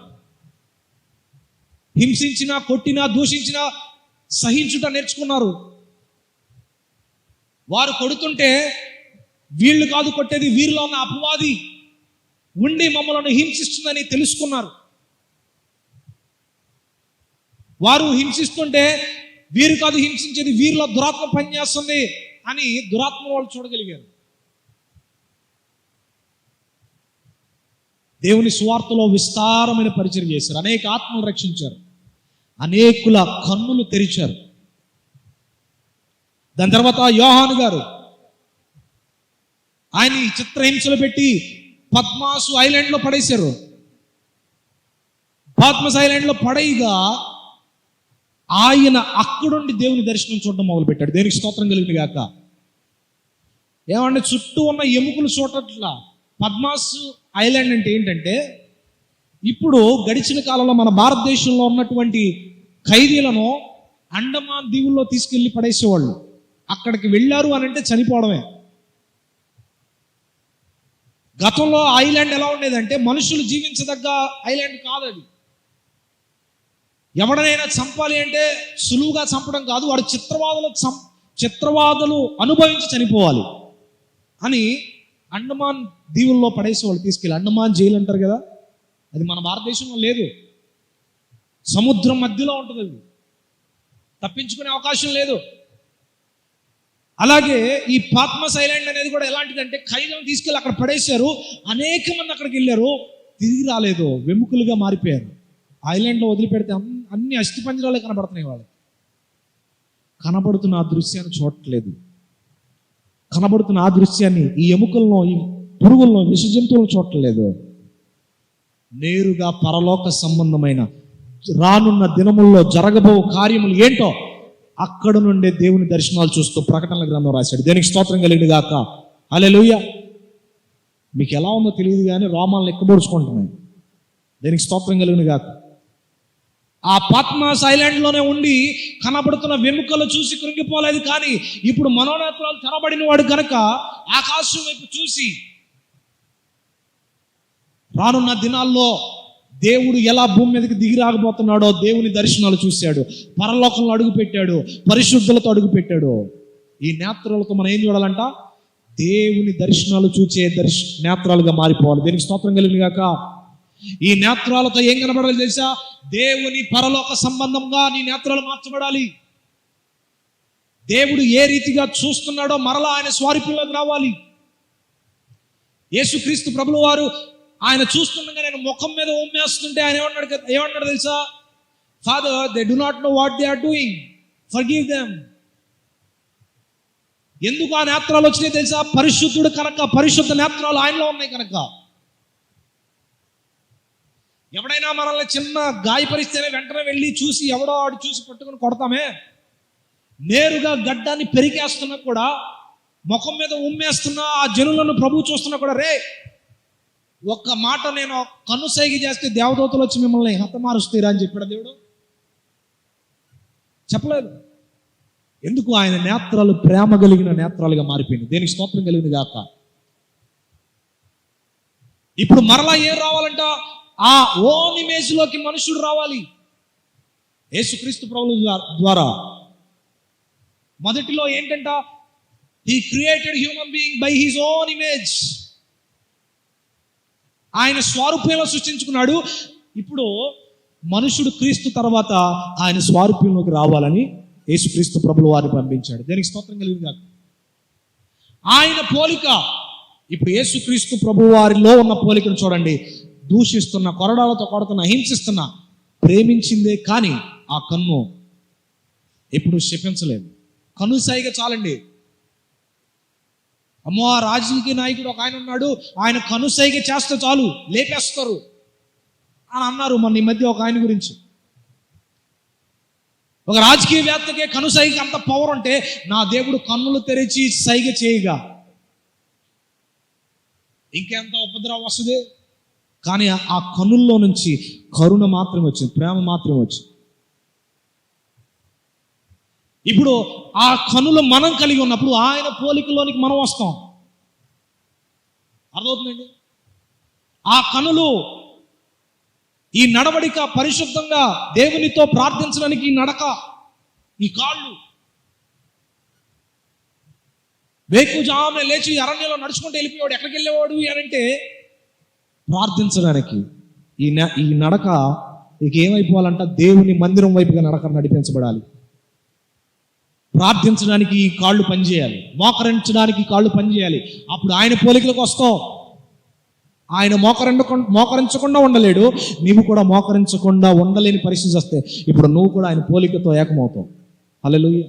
హింసించినా, కొట్టినా, దూషించినా సహించుట నేర్చుకున్నారు. వారు కొడుతుంటే వీళ్ళు కాదు కొట్టేది, వీరిలో ఉన్న అపవాది ఉండి మమ్మల్ని హింసిస్తుందని తెలుసుకున్నారు. వారు హింసిస్తుంటే వీరు కాదు హింసించేది, వీరిలో దురాత్మ పనిచేస్తుంది అని దురాత్మ వాళ్ళు చూడగలిగారు. దేవుని సువార్తలో విస్తారమైన పరిచయం చేశారు, అనేక ఆత్మలు రక్షించారు, అనేకుల కన్నులు తెరిచారు. దాని తర్వాత యోహాను గారు ఆయన చిత్రహింసలు పెట్టి పద్మాసు ఐలాండ్లో పడేశారు. పద్మస్ ఐలాండ్లో పడేయగా ఆయన అక్కడుండి దేవుని దర్శనం చూడడం మొదలుపెట్టాడు. దేనికి స్తోత్రం కలిగింది గాక. ఏమంటే చుట్టూ ఉన్న ఎముకలు చూడట్లా. పద్మాసు ఐలాండ్ అంటే ఏంటంటే, ఇప్పుడు గడిచిన కాలంలో మన భారతదేశంలో ఉన్నటువంటి ఖైదీలను అండమాన్ దీవుల్లో తీసుకెళ్లి పడేసేవాళ్ళు. అక్కడికి వెళ్ళారు అని అంటే చనిపోవడమే. గతంలో ఐలాండ్ ఎలా ఉండేదంటే మనుషులు జీవించదగ్గ ఐలాండ్ కాదు అది. ఎవడనైనా చంపాలి అంటే సులువుగా చంపడం కాదు, వాడు చిత్రవాదులు అనుభవించి చనిపోవాలి అని అండమాన్ దీవుల్లో పడేసేవాళ్ళు తీసుకెళ్ళి. అండమాన్ జైలు అంటారు కదా, అది మన భారతదేశంలో లేదు. సముద్రం మధ్యలో ఉంటుంది, అది తప్పించుకునే అవకాశం లేదు. అలాగే ఈ పద్మస్ ఐలాండ్ అనేది కూడా ఎలాంటిదంటే ఖైదీలను తీసుకెళ్ళి అక్కడ పడేశారు. అనేక మంది అక్కడికి వెళ్ళారు, తిరిగి రాలేదు, వెముకలుగా మారిపోయారు. ఐలాండ్లో వదిలిపెడితే అన్ని అస్థిపంజరాలే కనబడుతున్నాయి. వాళ్ళకి కనబడుతున్న ఆ దృశ్యాన్ని చూడట్లేదు. కనబడుతున్న ఆ దృశ్యాన్ని, ఈ ఎముకలను, ఈ పురుగులను, విష జంతువులను చూడట్లేదు. నేరుగా పరలోక సంబంధమైన రానున్న దినముల్లో జరగబో కార్యములు ఏంటో అక్కడ నుండే దేవుని దర్శనాలు చూస్తూ ప్రకటనల గ్రంథం రాశాడు. దేనికి స్తోత్రం కలిగింది గాక. హల్లెలూయా. మీకు ఎలా ఉందో తెలియదు కానీ రోమాలను ఎక్కబోడ్చుకుంటున్నాయి. దేనికి స్తోత్రం కలిగింది గాక. ఆ పద్మాస్ ఐలాండ్లోనే ఉండి కనబడుతున్న వెముకలు చూసి కృంగిపోలేదు. కానీ ఇప్పుడు మనోనేత్రాలు తెరబడిన వాడు కనుక ఆకాశం వైపు చూసి రానున్న దినాల్లో దేవుడు ఎలా భూమి మీదకి దిగి రాకపోతున్నాడో దేవుని దర్శనాలు చూశాడు. పరలోకంలో అడుగు పెట్టాడు, పరిశుద్ధులతో అడుగు పెట్టాడు. ఈ నేత్రాలతో మనం ఏం చూడాలంట? దేవుని దర్శనాలు చూచే నేత్రాలుగా మారిపోవాలి. దేనికి స్తోత్రం కలిగింది గాక. ఈ నేత్రాలతో ఏం కనబడాలి తెలుసా? దేవుని పరలోక సంబంధంగా నీ నేత్రాలు మార్చబడాలి. దేవుడు ఏ రీతిగా చూస్తున్నాడో మరలా ఆయన స్వారూప్యంలోకి రావాలి. యేసుక్రీస్తు ప్రభుల వారు ఆయన చూస్తుండగా నేను ముఖం మీద ఉమ్మేస్తుంటే ఆయన ఏమన్నాడు తెలుసా? Father, they do not know what they are doing, forgive them. ఎందుకు ఆ నేత్రాలు వచ్చినాయి తెలుసా? పరిశుద్ధుడు కనుక, పరిశుద్ధ నేత్రాలు ఆయనలో ఉన్నాయి కనుక. ఎవడైనా మనల్ని చిన్న గాయపరిస్తేనే వెంటనే వెళ్ళి చూసి ఎవడో ఆడు చూసి పట్టుకుని కొడతామే. నేరుగా గడ్డాన్ని పెరిగేస్తున్నా కూడా, ముఖం మీద ఉమ్మేస్తున్నా ఆ జనులను ప్రభు చూస్తున్నా కూడా, రే ఒక్క మాట నేను కనుసైగి చేస్తే దేవదూతలు వచ్చి మిమ్మల్ని హతమారుస్తారా అని చెప్పాడు దేవుడు? చెప్పలేదు. ఎందుకు? ఆయన నేత్రాలు ప్రేమ కలిగిన నేత్రాలుగా మారిపోయింది. దేనికి స్తోత్రం కలిగింది గాక. ఇప్పుడు మరలా ఏం రావాలంట? ఆ ఓన్ ఇమేజ్లోకి మనుషుడు రావాలి. యేసుక్రీస్తు ప్రభువుల ద్వారా మొదటిలో ఏంటంట? He created human being by his own image. ఆయన స్వారూప్యంలో సృష్టించుకున్నాడు. ఇప్పుడు మనుషుడు క్రీస్తు తర్వాత ఆయన స్వారూప్యంలోకి రావాలని యేసుక్రీస్తు ప్రభుల వారిని పంపించాడు. దేనికి స్తోత్రం కలిగింది కాక. ఆయన పోలిక, ఇప్పుడు యేసుక్రీస్తు ప్రభు వారిలో ఉన్న పోలికను చూడండి. దూషిస్తున్న, కొరడాలతో కొడుతున్న, హింసిస్తున్న, ప్రేమించిందే కానీ ఆ కన్ను ఎప్పుడు శపించలేదు. కను సైగ చాలండి. అమ్మో, ఆ రాజకీయ నాయకుడు ఒక ఆయన ఉన్నాడు, ఆయన కనుసైగ చేస్తే చాలు లేపేస్తారు అని అన్నారు మొన్న ఈ మధ్య ఒక ఆయన గురించి. ఒక రాజకీయవేత్తకే కనుసైగ అంత పవర్ ఉంటే, నా దేవుడు కన్నులు తెరిచి సైగ చేయగా ఇంకెంత ఉపద్రవం వస్తుంది. కానీ ఆ కన్నుల్లో నుంచి కరుణ మాత్రమే వచ్చింది, ప్రేమ మాత్రమే వచ్చింది. ఇప్పుడు ఆ కన్నులు మనం కలిగి ఉన్నప్పుడు ఆయన పోలికలోనికి మనం వస్తాం. అర్థమవుతుందండి? ఆ కన్నులు, ఈ నడవడిక పరిశుద్ధంగా దేవునితో ప్రార్థించడానికి ఈ నడక, ఈ కాళ్ళు, వేకుజామున లేచి అరణ్యంలో నడుచుకుంటూ వెళ్ళిపోయాడు. ఎక్కడికి వెళ్ళేవాడు అని అంటే ప్రార్థించడానికి. ఈ నడక ఇక ఏమైపోవాలంట, దేవుని మందిరం వైపుగా నడక నడిపించబడాలి. ప్రార్థించడానికి ఈ కాళ్ళు పనిచేయాలి, మోకరించడానికి ఈ కాళ్ళు పనిచేయాలి. అప్పుడు ఆయన పోలికలకు వస్తావు. ఆయన మోకరించకుండా ఉండలేడు, నీవు కూడా మోకరించకుండా ఉండలేని పరిస్థితి వస్తే ఇప్పుడు నువ్వు కూడా ఆయన పోలికతో ఏకమవుతావు. హల్లెలూయా.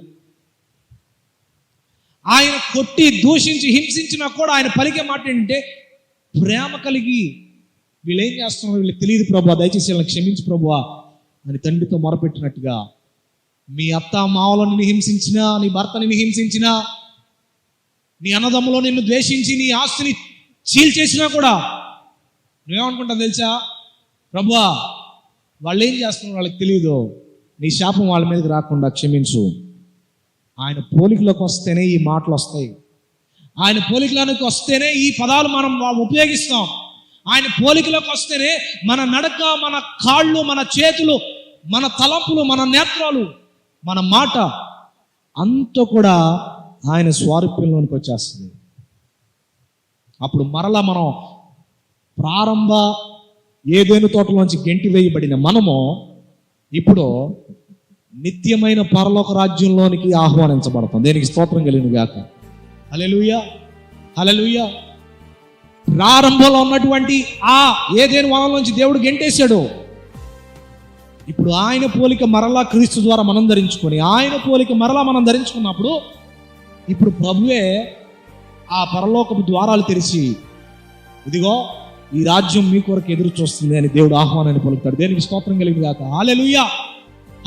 ఆయన కొట్టి దూషించి హింసించినా కూడా ఆయన పలికే మాట ఏంటంటే ప్రేమ కలిగి, వీళ్ళు ఏం చేస్తున్నారు వీళ్ళకి తెలియదు ప్రభువా, దయచేసి వీళ్ళని క్షమించు ప్రభువా అని తండ్రితో మొరపెట్టినట్టుగా. మీ అత్త మావలో నిన్ను హింసించినా, నీ భర్త నిన్ను హింసించినా, నీ అన్నదమ్ములో నిన్ను ద్వేషించి నీ ఆస్తిని చీల్చేసినా కూడా నువ్వేమనుకుంటావు తెలుసా? ప్రభువా, వాళ్ళు ఏం చేస్తున్నారు వాళ్ళకి తెలియదు, నీ శాపం వాళ్ళ మీదకి రాకుండా క్షమించు. ఆయన పోలికలోకి వస్తేనే ఈ మాటలు వస్తాయి. ఆయన పోలికలోకి వస్తేనే ఈ పదాలు మనం ఉపయోగిస్తాం. ఆయన పోలికలోకి వస్తేనే మన నడక, మన కాళ్ళు, మన చేతులు, మన తలంపులు, మన నేత్రాలు, మన మాట అంతా కూడా ఆయన స్వారూప్యంలోనికి వచ్చేస్తుంది. అప్పుడు మరలా మనం ప్రారంభ ఏదైనా తోటలోంచి గెంటి వేయబడిన మనము ఇప్పుడు నిత్యమైన పరలోక రాజ్యంలోనికి ఆహ్వానించబడతాం. దేనికి స్తోత్రం కలిగిన గాక. హల్లెలూయా, హల్లెలూయా. ప్రారంభంలో ఉన్నటువంటి ఆ ఏదైనా వనంలోంచి దేవుడు గెంటేశాడు. ఇప్పుడు ఆయన పోలిక మరలా క్రీస్తు ద్వారా మనం ధరించుకొని, ఆయన పోలిక మరలా మనం ధరించుకున్నప్పుడు ఇప్పుడు ప్రభువే ఆ పరలోకపు ద్వారాలు తెరిచి, ఇదిగో ఈ రాజ్యం మీ కొరకు ఎదురు చూస్తుంది అని దేవుడు ఆహ్వానాన్ని పలుకుతాడు. దేనికి స్తోత్రం కలిగి గాక. హల్లెలూయా,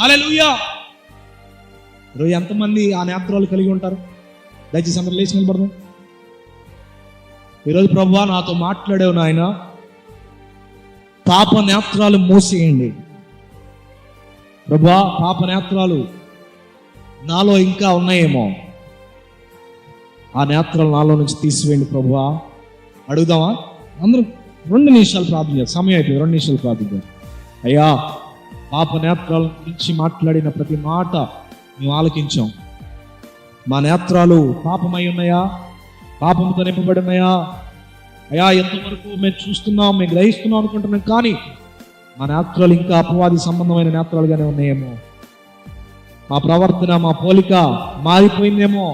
హల్లెలూయా. ఈరోజు ఎంతమంది ఆ నేత్రాలు కలిగి ఉంటారు? దయచేసి అందరూ లేచి నిలబడదాం. ఈరోజు ప్రభువా నాతో మాట్లాడావు నాయన, పాప నేత్రాలు మూసేయండి ప్రభువా. పాప నేత్రాలు నాలో ఇంకా ఉన్నాయేమో, ఆ నేత్రాలు నాలో నుంచి తీసివేయండి ప్రభువా. అడుగుదామా? అందరూ 2 నిమిషాలు ప్రార్థన చేయాలి. సమయం అయిపోయింది, 2 నిమిషాలు ప్రార్థన చేయాలి. అయ్యా, పాప నేత్రాల నుంచి మాట్లాడిన ప్రతి మాట మేము ఆలకించాం. మా నేత్రాలు పాపమై ఉన్నాయా? పాపంతో నింపబడి ఉన్నాయా? అయ్యా, ఎంతవరకు మేము చూస్తున్నాం, మేము గ్రహిస్తున్నాం అనుకుంటున్నాం, కానీ మా నేత్రాలు ఇంకా అపవాది సంబంధమైన నేత్రాలుగానే ఉన్నాయేమో. మా ప్రవర్తన, మా పోలిక మారిపోయిందేమో.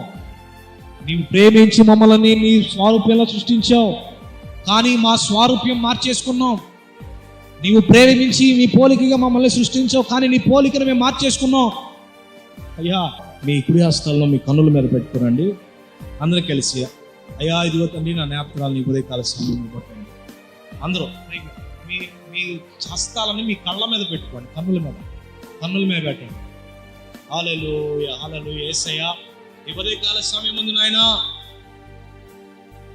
నీవు ప్రేమించి మమ్మల్ని నీ స్వారూప్యంలో సృష్టించావు, కానీ మా స్వారూప్యం మార్చేసుకున్నాం. నీవు ప్రేమించి నీ పోలికగా మమ్మల్ని సృష్టించావు, కానీ నీ పోలికను మేము మార్చేసుకున్నాం. అయ్యా, మీ కుడి హస్తాల్లో మీ కన్నుల మీద పెట్టుకురండి. అందరూ కలిసి, అయ్యా ఇదిగో తండ్రి నా నేత్రాలు నీ ఉదయకాల సమయంలో కొట్టండి. అందరూ మీ మీ హస్తాలని మీ కళ్ళ మీద పెట్టుకోండి, కన్నుల మీద పెట్టండి. హల్లెలూయా, హల్లెలూయా. యేసయ్యా, ఈ ఉదయకాల సమయం ముందు నాయనా,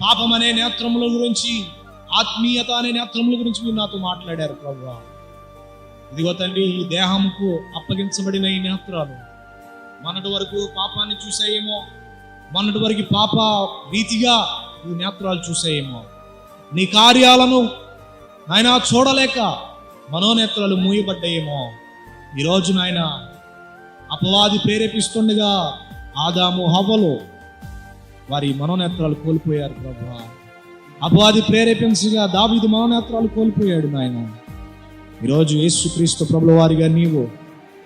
పాపం అనే నేత్రముల గురించి, ఆత్మీయత అనే నేత్రముల గురించి మీరు నాతో మాట్లాడారు ప్రభువా. ఇదిగో తండ్రి, ఈ దేహముకు అప్పగించబడిన ఈ నేత్రాలు మొన్నటి వరకు పాపాన్ని చూసాయేమో, మొన్నటి వరకు పాప రీతిగా ఈ నేత్రాలు చూసాయేమో. నీ కార్యాలను నాయన చూడలేక మనోనేత్రాలు మూయబడ్డాయేమో. ఈరోజు నాయన అపవాది ప్రేరేపిస్తుండగా ఆదాము హవ్వలు వారి మనోనేత్రాలు కోల్పోయారు ప్రభువా. అపవాది ప్రేరేపించగా దావీదు మనోనేత్రాలు కోల్పోయాడు నాయన. ఈరోజు యేసుక్రీస్తు ప్రభుల వారిగా నీవు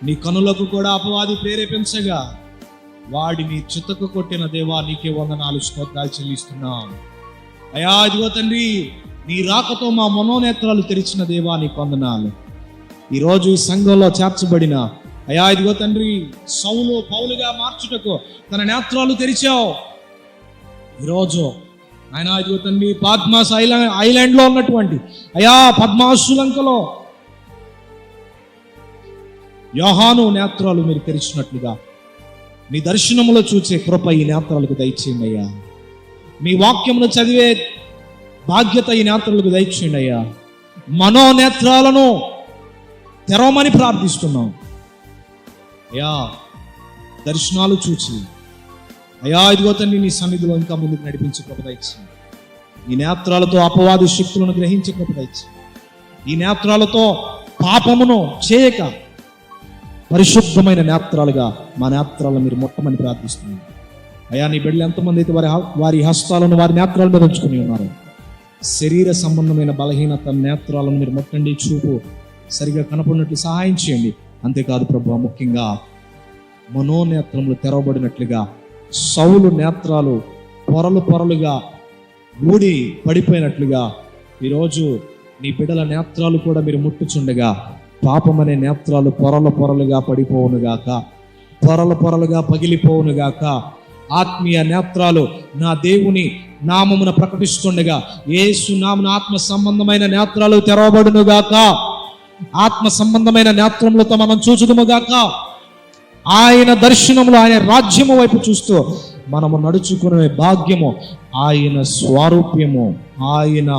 నీ కనులకు కూడా అపవాది ప్రేరేపించగా వాడిని చితక కొట్టిన దేవా, నీకే వందనాలు, స్తోత్రాలు చెల్లిస్తున్నాం. అయ్యా ఇదిగో తండ్రి, నీ రాకతో మా మనోనేత్రాలు తెరిచిన దేవా, నీకు వందనాలు. ఈరోజు ఈ సంఘంలో చేర్చబడిన అయ్యా ఇదిగో తండ్రి, సౌలు పౌలుగా మార్చుటకు తన నేత్రాలు తెరిచావు. ఈరోజు ఆయన ఇదిగో తండ్రి పద్మాస్ ఐలాండ్లో ఉన్నటువంటి అయా పద్మాసులంకలో యోహాను నేత్రాలు మీరు తెరిచినట్లుగా మీ దర్శనములో చూసే కృప ఈ నేత్రాలకు దయచేయండి అయ్యా. మీ వాక్యమును చదివే బాధ్యత ఈ నేత్రాలకు దయచేయండి అయ్యా. మనోనేత్రాలను తెరవమని ప్రార్థిస్తున్నాం అయ్యా. దర్శనాలు చూచి అయ్యా ఇదిగో తండ్రి నీ సన్నిధిలో ఇంకా ముందుకు నడిపించే కృప దయచేయండి. ఈ నేత్రాలతో అపవాది శక్తులను గ్రహించే కృప దయచేయండి. ఈ నేత్రాలతో పాపమును చేయక పరిశుద్ధమైన నేత్రాలుగా మా నేత్రాలను మీరు ముట్టమని ప్రార్థిస్తున్నాను అయ్యా. నీ బిడ్డలు ఎంతమంది అయితే వారి హస్తాలను వారి నేత్రాల మీద ఉంచుకుని ఉన్నారు, శరీర సంబంధమైన బలహీనత నేత్రాలను మీరు ముట్టండి, చూపు సరిగా కనపడినట్లు సహాయం చేయండి. అంతేకాదు ప్రభువా, ముఖ్యంగా మనోనేత్రములు తెరవబడినట్లుగా సౌలు నేత్రాలు పొరలుగా ఊడి పడిపోయినట్లుగా ఈరోజు నీ బిడ్డల నేత్రాలు కూడా మీరు ముట్టుచుండగా పాపమనే నేత్రాలు పొరలుగా పడిపోవునుగాక, పొరలుగా పగిలిపోవునుగాక. ఆత్మీయ నేత్రాలు నా దేవుని నామమున ప్రకటిస్తుండగా యేసు నామమున ఆత్మ సంబంధమైన నేత్రాలు తెరవబడునుగాక. ఆత్మ సంబంధమైన నేత్రములతో మనం చూచుదుముగాక. ఆయన దర్శనములు, ఆయన రాజ్యము వైపు చూస్తూ మనము నడుచుకునే భాగ్యము, ఆయన స్వారూప్యము, ఆయన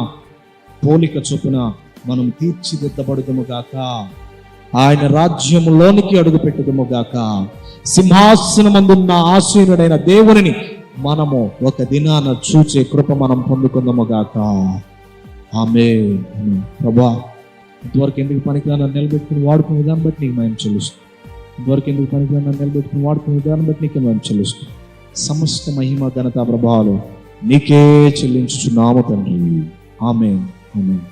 పోలిక చొప్పున మనం తీర్చిదిద్దబడుదుముగాక. ఆయన రాజ్యములోనికి అడుగు పెట్టుదుముగాక. సింహాసనమందున్న ఆసీనుడైన దేవునిని మనము ఒక దినాన చూచే కృప మనం పొందుకుందాముగాక. ఆమేన్. ప్రభా, ఇంతవరకు ఎందుకు పనికిరా నన్ను నిలబెట్టుకుని వాడుకునే విధానం బట్టి నీకు మేము చెల్లిస్తాం. ఇంతవరకు ఎందుకు పనికిరా నన్ను నిలబెట్టుకుని వాడుకునే విధానం బట్టి నీకే మేము చెల్లిస్తాం. సమస్త మహిమ ఘనత ప్రభావాలు నీకే చెల్లించుచున్నాము తండ్రి. ఆమేన్. ఆమేన్.